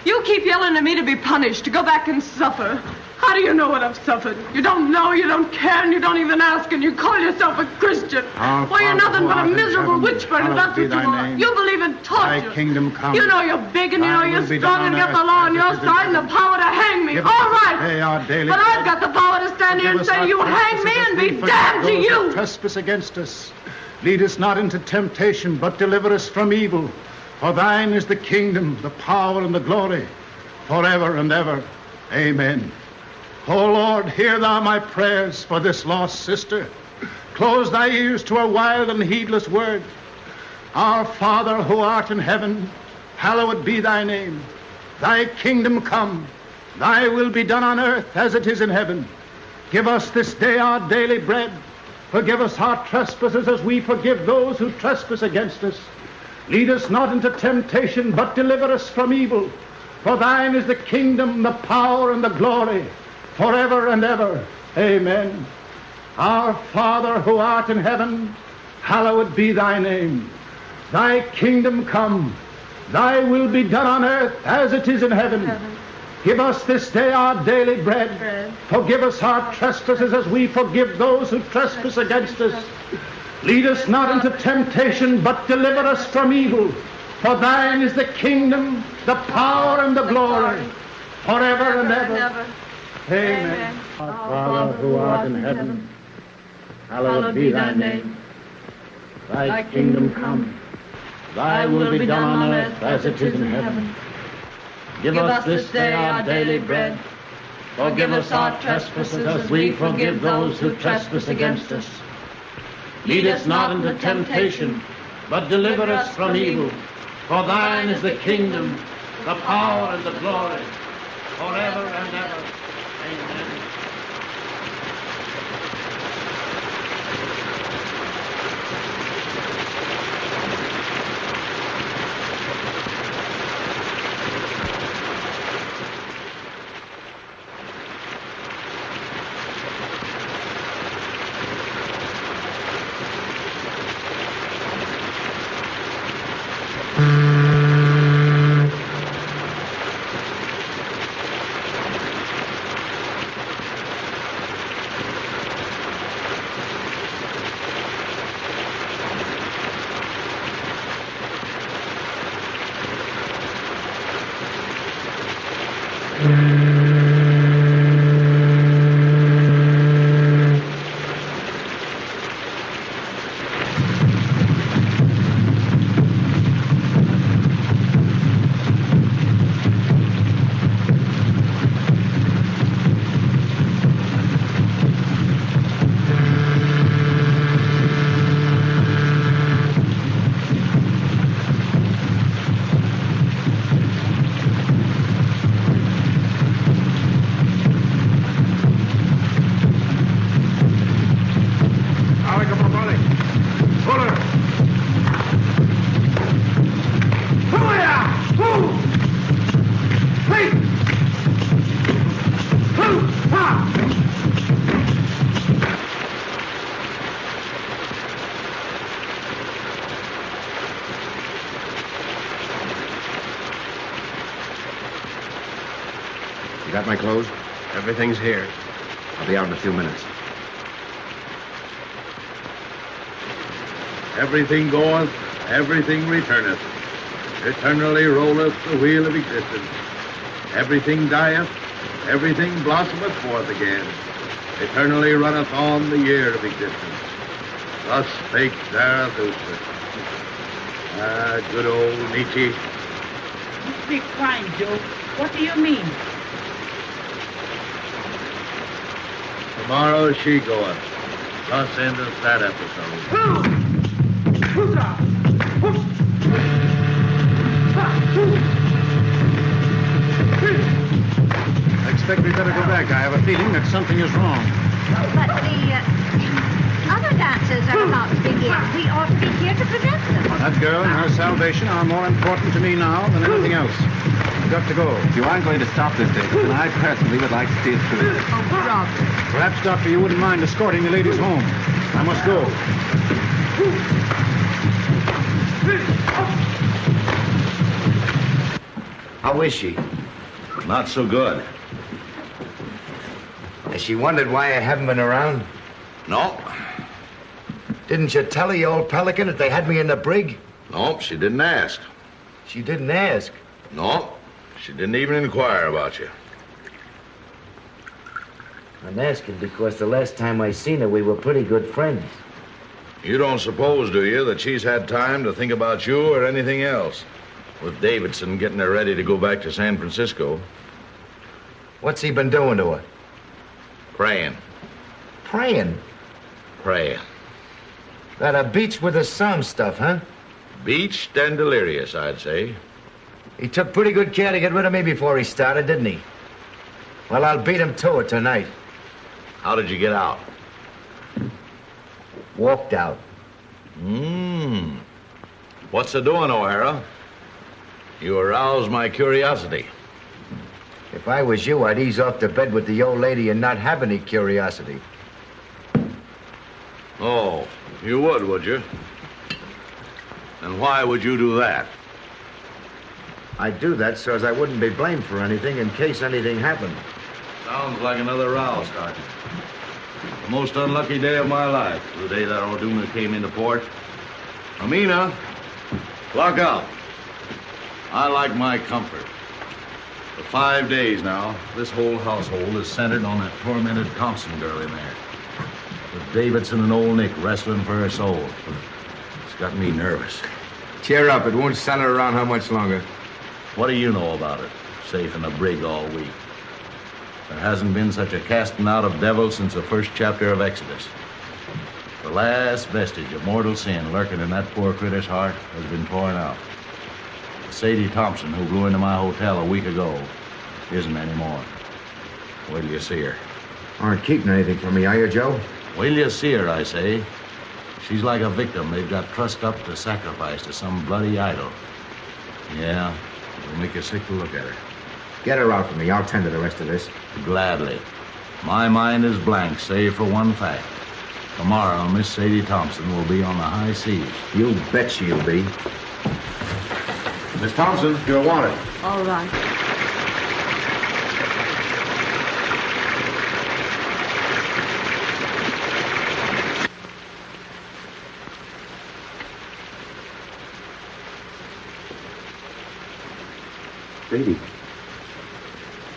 You keep yelling at me to be punished, to go back and suffer. How do you know what I've suffered? You don't know, you don't care, and you don't even ask, and you call yourself a Christian. Well, you're nothing but a miserable witch burner, that's what you are. You believe in torture. Thy kingdom come. You know you're big, and you know you're strong, and you got the law on your side and the power to hang me. All right. Pay our daily But I've got the power to stand here and say, you hang me and be damned to you. Trespass against us. Lead us not into temptation, but deliver us from evil. For thine is the kingdom, the power, and the glory, forever and ever. Amen. O Lord, hear thou my prayers for this lost sister. Close thy ears to her wild and heedless word. Our Father who art in heaven, hallowed be thy name. Thy kingdom come, thy will be done on earth as it is in heaven. Give us this day our daily bread. Forgive us our trespasses as we forgive those who trespass against us. Lead us not into temptation, but deliver us from evil. For thine is the kingdom, the power, and the glory, forever and ever. Amen. Our Father who art in heaven, hallowed be thy name. Thy kingdom come, thy will be done on earth as it is in heaven. Give us this day our daily bread. Forgive us our trespasses as we forgive those who trespass against us. Lead us not into temptation, but deliver us from evil. For thine is the kingdom, the power, and the glory, forever and ever. Amen. Our Father who art in heaven, hallowed be thy name. Thy kingdom come, thy will be done on earth as it is in heaven. Give us this day our daily bread. Forgive us our trespasses as we forgive those who trespass against us. Lead us not into temptation, but deliver us from evil. For thine is the kingdom, the power, and the glory, forever and ever. Amen. Got my clothes? Everything's here. I'll be out in a few minutes. Everything goeth, everything returneth. Eternally rolleth the wheel of existence. Everything dieth, everything blossometh forth again. Eternally runneth on the year of existence. Thus spake Zarathustra. Ah, good old Nietzsche. You speak fine, Joe. What do you mean? Tomorrow she goeth. Thus endeth that episode. I expect we'd better go back. I have a feeling that something is wrong. But the other dancers are about to begin. We ought to be here to prevent them. That girl and her salvation are more important to me now than anything else. I've got to go. If you aren't going to stop this, David, then I personally would like to see it through. Oh, Rob. Perhaps, Doctor, you wouldn't mind escorting the ladies home. I must go. How is she? Not so good. Has she wondered why I haven't been around? No. Didn't you tell her, you old pelican, that they had me in the brig? Nope, she didn't ask. She didn't ask? No, she didn't even inquire about you. I'm asking because the last time I seen her, we were pretty good friends. You don't suppose, do you, that she's had time to think about you or anything else? With Davidson getting her ready to go back to San Francisco. What's he been doing to her? Praying. Praying? Praying. Got a beach with the psalm stuff, huh? Beached and delirious, I'd say. He took pretty good care to get rid of me before he started, didn't he? Well, I'll beat him to it tonight. How did you get out? Walked out. What's the doing, O'Hara? You aroused my curiosity. If I was you, I'd ease off to bed with the old lady and not have any curiosity. Oh, you would you? And why would you do that? I'd do that so as I wouldn't be blamed for anything in case anything happened. Sounds like another row, Sergeant. The most unlucky day of my life, the day that O'Doona came into port. Amina, lock up. I like my comfort. For 5 days now, this whole household is centered on that tormented Thompson girl in there. With Davidson and old Nick wrestling for her soul. It's got me nervous. Cheer up. It won't center around how much longer. What do you know about it? Safe in a brig all week. There hasn't been such a casting out of devils since the first chapter of Exodus. The last vestige of mortal sin lurking in that poor critter's heart has been torn out. The Sadie Thompson who blew into my hotel a week ago isn't anymore. Wait till you see her. Aren't keeping anything from me, are you, Joe? Wait till you see her, I say. She's like a victim they've got trussed up to sacrifice to some bloody idol. Yeah, it'll make you sick to look at her. Get her out for me. I'll tend to the rest of this. Gladly. My mind is blank, save for one fact. Tomorrow, Miss Sadie Thompson will be on the high seas. You bet she'll be. Miss Thompson, you're wanted. All right. Sadie,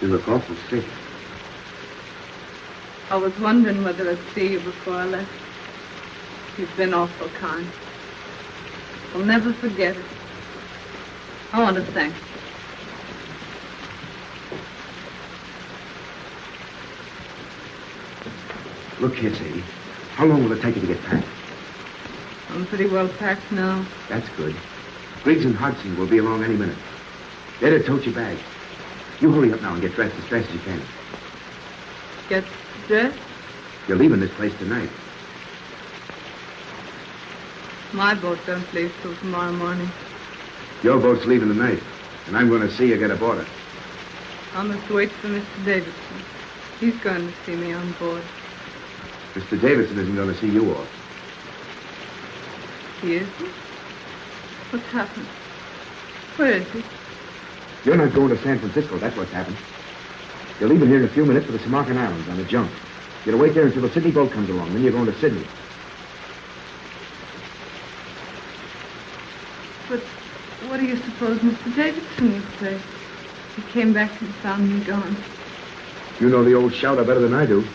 you look awful sick. I was wondering whether I'd see you before I left. You've been awful kind. I'll never forget it. I want to thank you. Look here, Sadie. How long will it take you to get packed? I'm pretty well packed now. That's good. Griggs and Hudson will be along any minute. They're to tote your bag. You hurry up now and get dressed as fast as you can. Get dressed? You're leaving this place tonight. My boat don't leave till tomorrow morning. Your boat's leaving tonight, and I'm going to see you get aboard it. I must wait for Mr. Davidson. He's going to see me on board. Mr. Davidson isn't going to see you off. He isn't? What's happened? Where is he? You're not going to San Francisco, that's what's happened. You're leaving here in a few minutes for the Samarkand Islands on a junk. You're to wait there until the Sydney boat comes along, then you're going to Sydney. But what do you suppose Mr. Davidson would say? He came back and found me gone. You know the old shouter better than I do.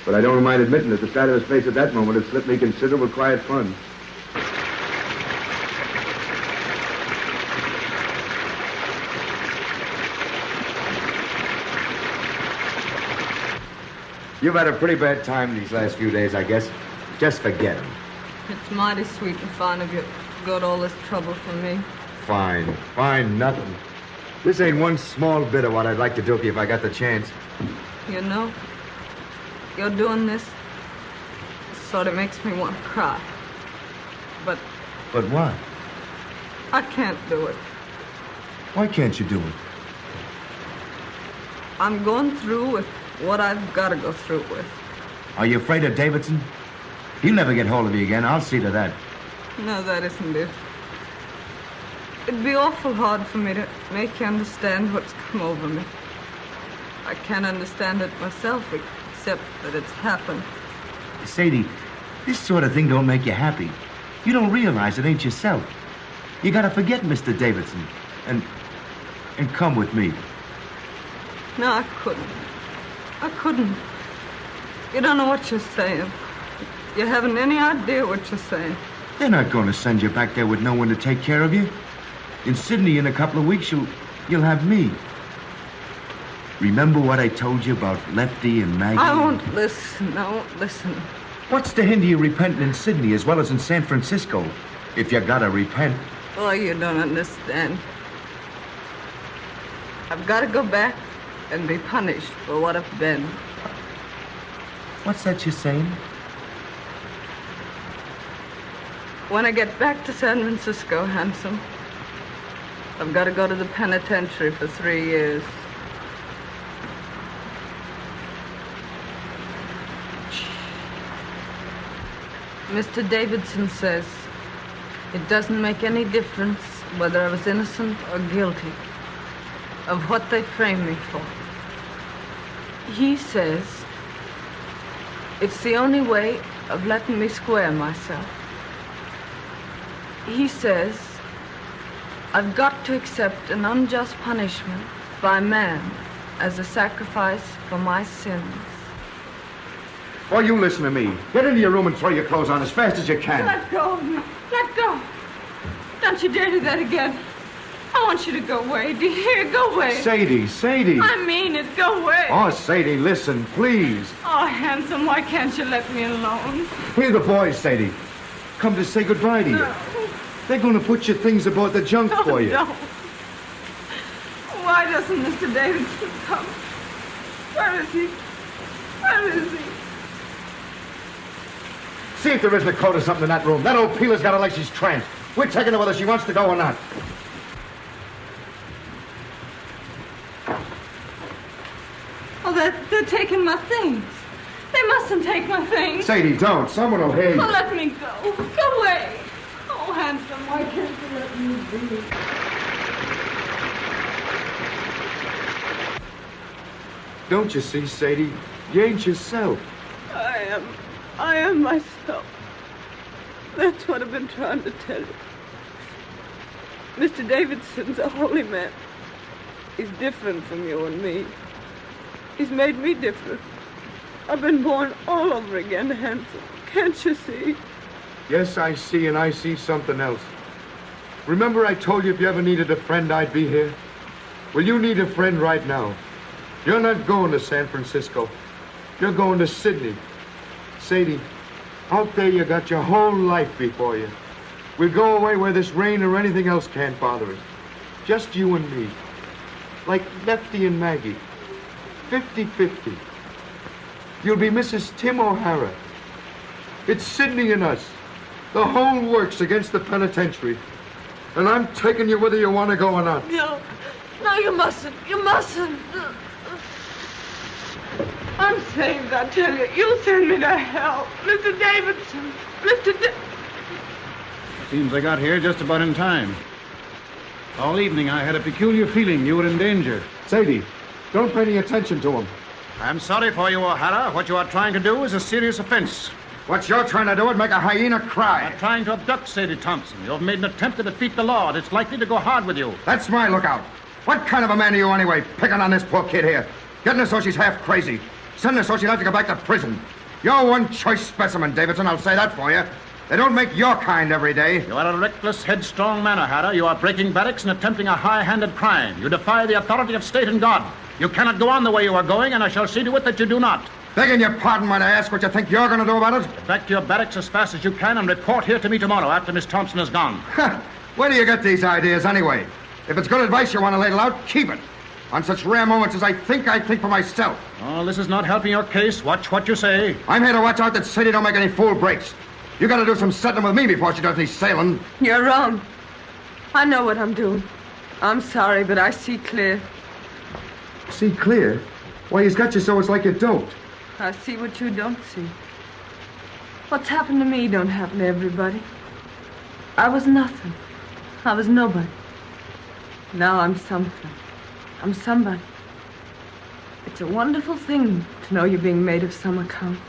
But I don't mind admitting that the sight of his face at that moment had slipped me considerable quiet fun. You've had a pretty bad time these last few days, I guess. Just forget him. It's mighty sweet and fine of you to go to all this trouble for me. Fine. Fine, nothing. This ain't one small bit of what I'd like to do for you if I got the chance. You know, you're doing this sort of makes me want to cry. But But what? I can't do it. Why can't you do it? I'm going through with what I've got to go through with. Are you afraid of Davidson? He'll never get hold of you again. I'll see to that. No, that isn't it. It'd be awful hard for me to make you understand what's come over me. I can't understand it myself, except that it's happened. Sadie, this sort of thing don't make you happy. You don't realize it ain't yourself. You gotta forget Mr. Davidson and come with me. No, I couldn't. I couldn't. You don't know what you're saying. You haven't any idea what you're saying. They're not going to send you back there with no one to take care of you. In Sydney, in a couple of weeks, you'll have me. Remember what I told you about Lefty and Maggie? I won't listen. I won't listen. What's to hinder you repenting in Sydney as well as in San Francisco? If you gotta repent. Oh, you don't understand. I've got to go back and be punished for what I've been. What's that you're saying? When I get back to San Francisco, Handsome, I've got to go to the penitentiary for 3 years. Mr. Davidson says it doesn't make any difference whether I was innocent or guilty of what they framed me for. He says it's the only way of letting me square myself. He says I've got to accept an unjust punishment by man as a sacrifice for my sins. Oh, you listen to me. Get into your room and throw your clothes on as fast as you can. Let go of me. Let go. Don't you dare do that again. I want you to go away. Do you hear? Go away. Sadie. I mean it. Go away. Oh, Sadie, listen, please. Oh, Handsome, why can't you let me alone? Here are the boys, Sadie. Come to say goodbye to you. No. They're going to put your things aboard the junk for you. No. Why doesn't Mr. Davidson come? Where is he? Where is he? See if there isn't a coat or something in that room. That old peeler's got her like she's tranced. We're taking her whether she wants to go or not. Oh, they're taking my things. They mustn't take my things. Sadie, don't. Someone will hear you. Oh, let me go. Go away. Oh, Handsome, why can't you let me be? Don't you see, Sadie? You ain't yourself. I am myself. That's what I've been trying to tell you. Mr. Davidson's a holy man. He's different from you and me. He's made me different. I've been born all over again, Handsome. Can't you see? Yes, I see, and I see something else. Remember I told you if you ever needed a friend, I'd be here? Well, you need a friend right now. You're not going to San Francisco. You're going to Sydney. Sadie, out there you got your whole life before you. We'll go away where this rain or anything else can't bother us. Just you and me. Like Lefty and Maggie. 50-50. You'll be Mrs. Tim O'Hara. It's Sydney and us. The whole works against the penitentiary. And I'm taking you whether you want to go or not. No, you mustn't. You mustn't. I'm saved, I tell you. You send me to hell. Mr. Davidson. Seems I got here just about in time. All evening I had a peculiar feeling you were in danger. Sadie, don't pay any attention to him. I'm sorry for you, O'Hara. What you are trying to do is a serious offense. What you're trying to do is make a hyena cry. You're trying to abduct Sadie Thompson. You've made an attempt to defeat the law, and it's likely to go hard with you. That's my lookout. What kind of a man are you anyway, picking on this poor kid here? Getting her so she's half crazy. Sending her so she'll have to go back to prison. You're one choice specimen, Davidson, I'll say that for you. They don't make your kind every day. You are a reckless, headstrong man, O'Hara. You are breaking barracks and attempting a high-handed crime. You defy the authority of state and God. You cannot go on the way you are going, and I shall see to it that you do not. Begging your pardon, might I ask what you think you're going to do about it? Get back to your barracks as fast as you can and report here to me tomorrow after Miss Thompson is gone. Where do you get these ideas anyway? If it's good advice you want to ladle out, keep it. On such rare moments as I think for myself. Oh, this is not helping your case. Watch what you say. I'm here to watch out that Sadie don't make any fool breaks. You got to do some settling with me before she does any sailing. You're wrong. I know what I'm doing. I'm sorry, but I see clear. See clear? Why, he's got you so it's like you don't. I see what you don't see. What's happened to me don't happen to everybody. I was nothing. I was nobody. Now I'm something. I'm somebody. It's a wonderful thing to know you're being made of some account.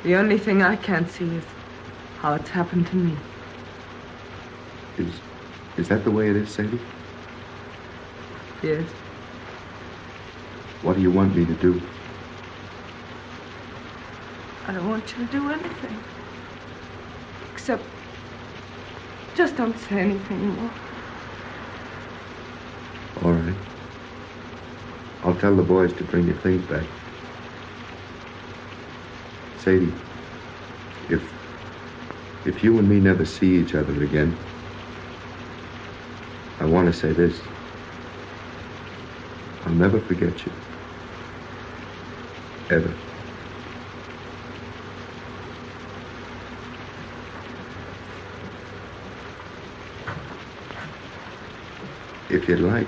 The only thing I can't see is how it's happened to me. Is that the way it is, Sadie? Yes. What do you want me to do? I don't want you to do anything. Except, just don't say anything more. All right. I'll tell the boys to bring your things back. Sadie, if you and me never see each other again, I want to say this. I'll never forget you. Ever. If you'd like,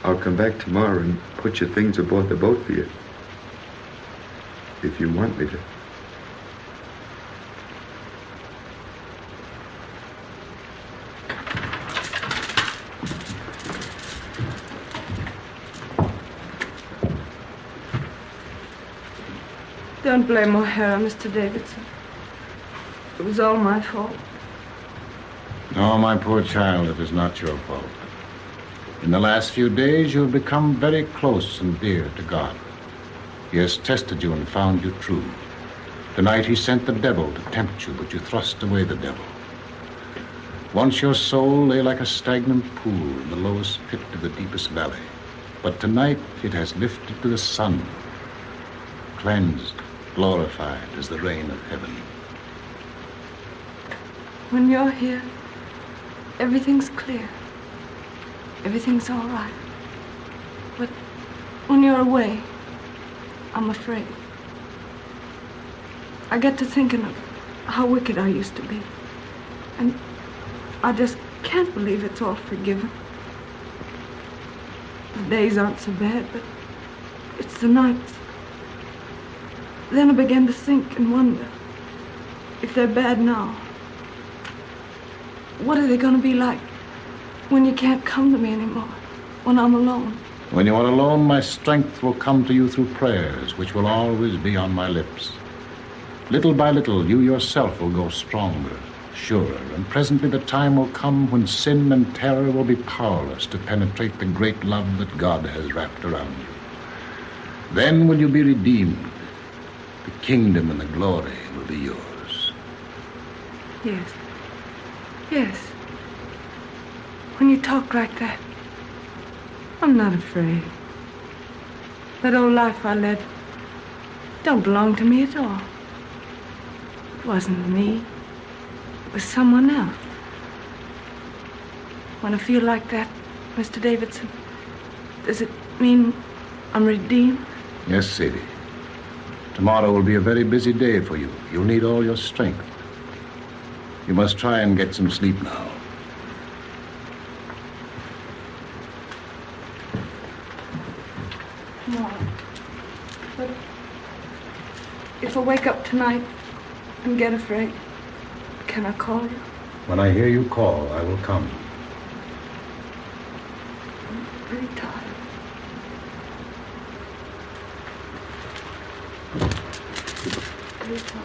I'll come back tomorrow and put your things aboard the boat for you. If you want me to. Don't blame O'Hara, Mr. Davidson. It was all my fault. No, my poor child, it is not your fault. In the last few days, you have become very close and dear to God. He has tested you and found you true. Tonight he sent the devil to tempt you, but you thrust away the devil. Once your soul lay like a stagnant pool in the lowest pit of the deepest valley. But tonight it has lifted to the sun, cleansed, glorified as the rain of heaven. When you're here, everything's clear. Everything's all right. But when you're away, I'm afraid. I get to thinking of how wicked I used to be. And I just can't believe it's all forgiven. The days aren't so bad, but it's the nights. Then I began to think and wonder if they're bad now. What are they going to be like when you can't come to me anymore, when I'm alone? When you are alone, my strength will come to you through prayers, which will always be on my lips. Little by little, you yourself will grow stronger, surer, and presently the time will come when sin and terror will be powerless to penetrate the great love that God has wrapped around you. Then will you be redeemed. The kingdom and the glory will be yours. Yes. Yes. When you talk like that, I'm not afraid. That old life I led don't belong to me at all. It wasn't me. It was someone else. When I feel like that, Mr. Davidson, does it mean I'm redeemed? Yes, Sadie. Tomorrow will be a very busy day for you. You'll need all your strength. You must try and get some sleep now. No. But if I wake up tonight and get afraid, can I call you? When I hear you call, I will come. I'm really tired. Really tired.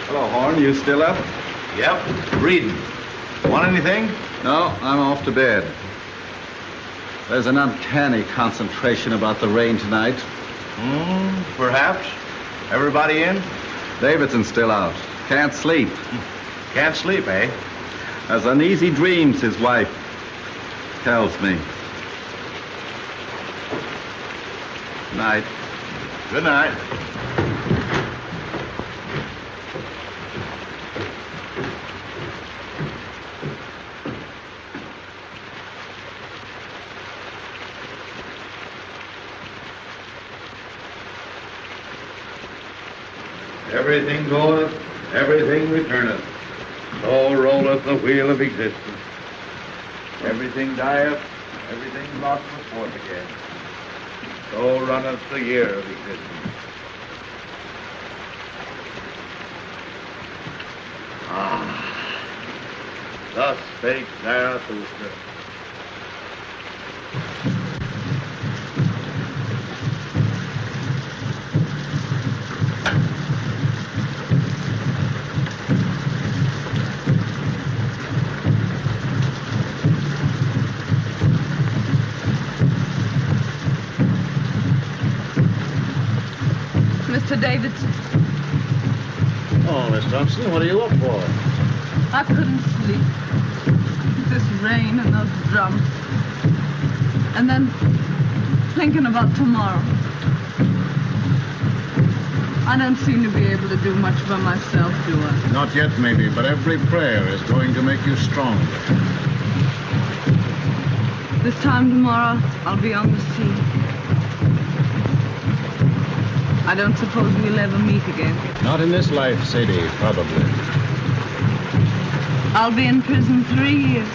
Hello, Horn. You still up? Yep, reading. Want anything? No, I'm off to bed. There's an uncanny concentration about the rain tonight. Perhaps. Everybody in? Davidson's still out. Can't sleep. Can't sleep, eh? Has uneasy dreams, his wife tells me. Night. Good night. Everything goeth, everything returneth. So rolleth the wheel of existence. Everything dieth, everything blossometh forth again. So runneth the year of existence. Thus spake Zarathustra. Mr. Davidson. Oh, Miss Thompson, what are you up for? I couldn't sleep. This rain and those drums. And then thinking about tomorrow. I don't seem to be able to do much by myself, do I? Not yet, maybe, but every prayer is going to make you stronger. This time tomorrow, I'll be on the sea. I don't suppose we'll ever meet again. Not in this life, Sadie, probably. I'll be in prison 3 years.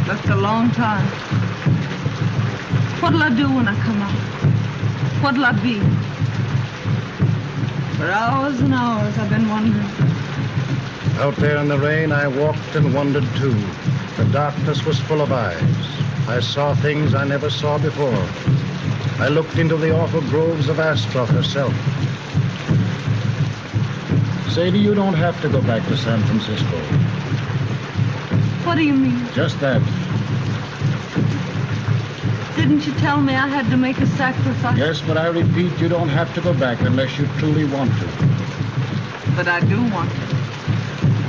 That's a long time. What'll I do when I come out? What'll I be? For hours and hours I've been wondering. Out there in the rain, I walked and wondered too. The darkness was full of eyes. I saw things I never saw before. I looked into the awful groves of Astroth herself. Sadie, you don't have to go back to San Francisco. What do you mean? Just that. Didn't you tell me I had to make a sacrifice? Yes, but I repeat, you don't have to go back unless you truly want to. But I do want to.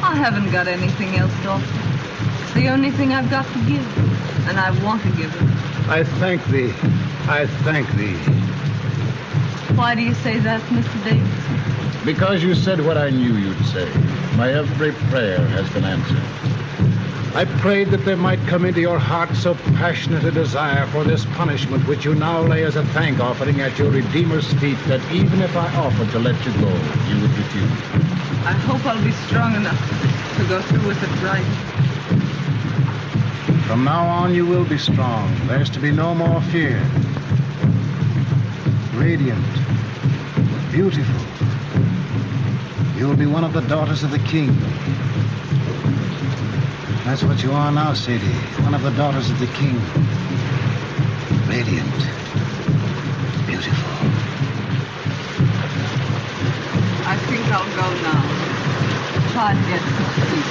I haven't got anything else to offer. It's the only thing I've got to give, and I want to give it. I thank thee. I thank thee. Why do you say that, Mr. Davis? Because you said what I knew you'd say. My every prayer has been answered. I prayed that there might come into your heart so passionate a desire for this punishment which you now lay as a thank offering at your Redeemer's feet that even if I offered to let you go, you would refuse. I hope I'll be strong enough to go through with it right. From now on, you will be strong. There's to be no more fear. Radiant. Beautiful. You'll be one of the daughters of the king. That's what you are now, Sadie. One of the daughters of the king. Radiant. Beautiful. I think I'll go now. Try to get some sleep.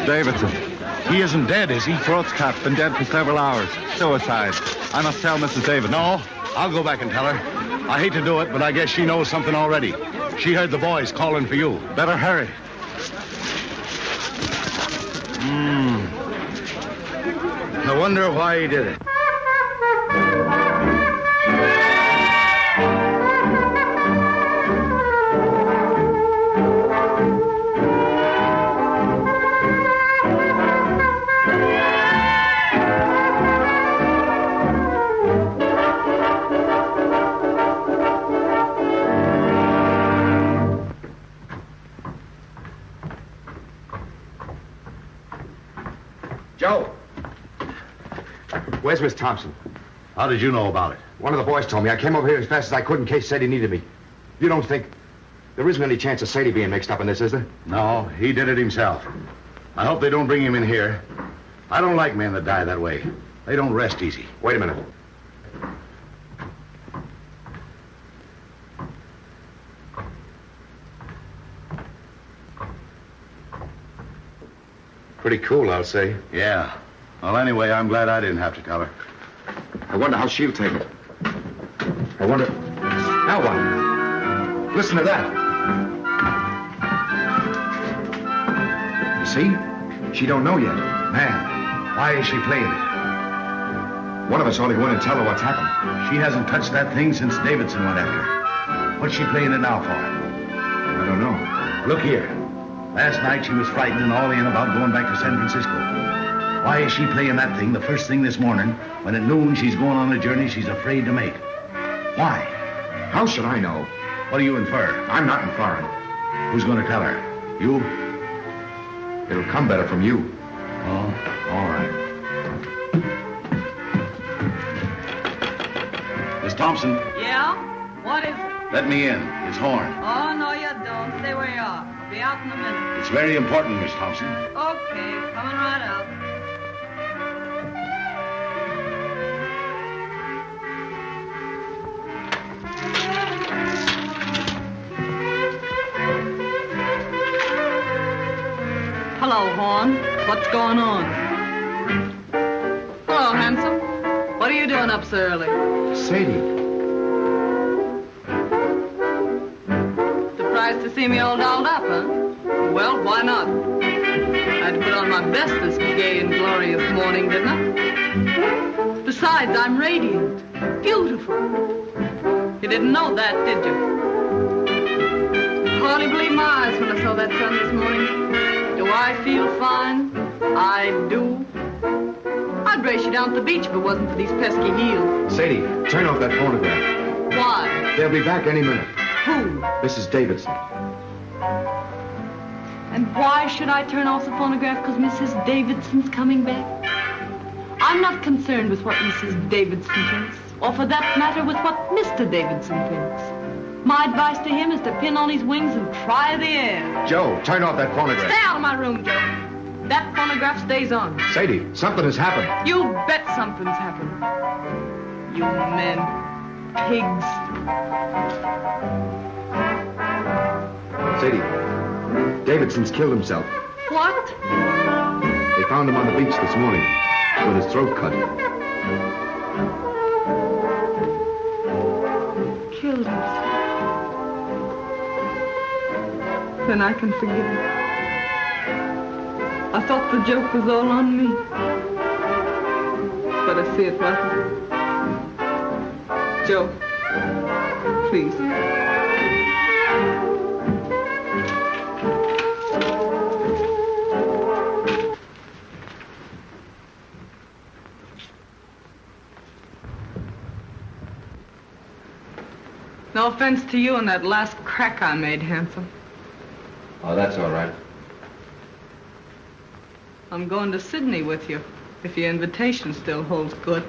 Davidson. He isn't dead, is he? Throat's cut. Been dead for several hours. Suicide. I must tell Mrs. Davidson. No, I'll go back and tell her. I hate to do it, but I guess she knows something already. She heard the boys calling for you. Better hurry. I wonder why he did it. Joe! Where's Miss Thompson? How did you know about it? One of the boys told me. I came over here as fast as I could in case Sadie needed me. You don't think... There isn't any chance of Sadie being mixed up in this, is there? No, he did it himself. I hope they don't bring him in here. I don't like men that die that way. They don't rest easy. Wait a minute. Pretty cool, I'll say. Yeah. Well, anyway, I'm glad I didn't have to tell her. I wonder how she'll take it. I wonder... Now what? Listen to that. You see? She don't know yet. Man, why is she playing it? One of us ought to go in and tell her what's happened. She hasn't touched that thing since Davidson went after her. What's she playing it now for? I don't know. Look here. Last night she was frightened and all in about going back to San Francisco. Why is she playing that thing the first thing this morning when at noon she's going on a journey she's afraid to make? Why? How should I know? What do you infer? I'm not inferring. Who's going to tell her? You? It'll come better from you. Oh, all right. Miss Thompson. Yeah? What is it? Let me in. It's Horn. Oh, no, you don't. Stay where you are. I'll be out in a minute. It's very important, Miss Thompson. Okay, coming right up. Hello, Horn. What's going on? Hello, handsome. What are you doing up so early? Sadie. Surprised to see me all dolled up, huh? Well, why not? I'd put on my best this gay and glorious morning, didn't I? Besides, I'm radiant, beautiful. You didn't know that, did you? Hardly believed my eyes when I saw that sun this morning. Do I feel fine? I do. I'd race you down to the beach if it wasn't for these pesky heels. Sadie, turn off that phonograph. Why? They'll be back any minute. Who? Mrs. Davidson. And why should I turn off the phonograph? Because Mrs. Davidson's coming back? I'm not concerned with what Mrs. Davidson thinks, or for that matter with what Mr. Davidson thinks. My advice to him is to pin on his wings and try the air. Joe, turn off that phonograph. Stay out of my room, Joe. That phonograph stays on. Sadie, something has happened. You bet something's happened. You men. Pigs. Sadie, Davidson's killed himself. What? They found him on the beach this morning with his throat cut. Killed himself. Then I can forgive him. I thought the joke was all on me. But I see it wasn't. Joe, please. No offense to you and that last crack I made, handsome. Oh, that's all right. I'm going to Sydney with you, if your invitation still holds good.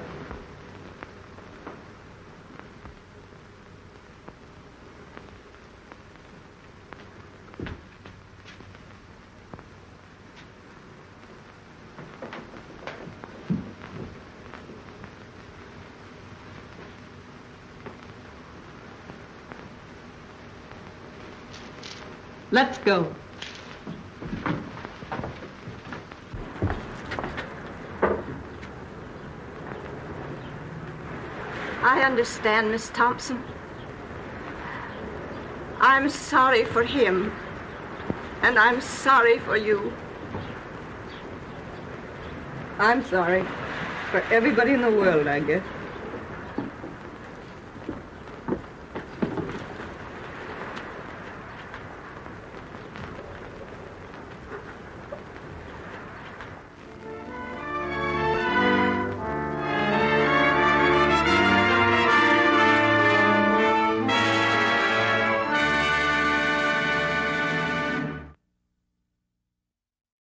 Let's go. I understand, Miss Thompson. I'm sorry for him, and I'm sorry for you. I'm sorry for everybody in the world, I guess.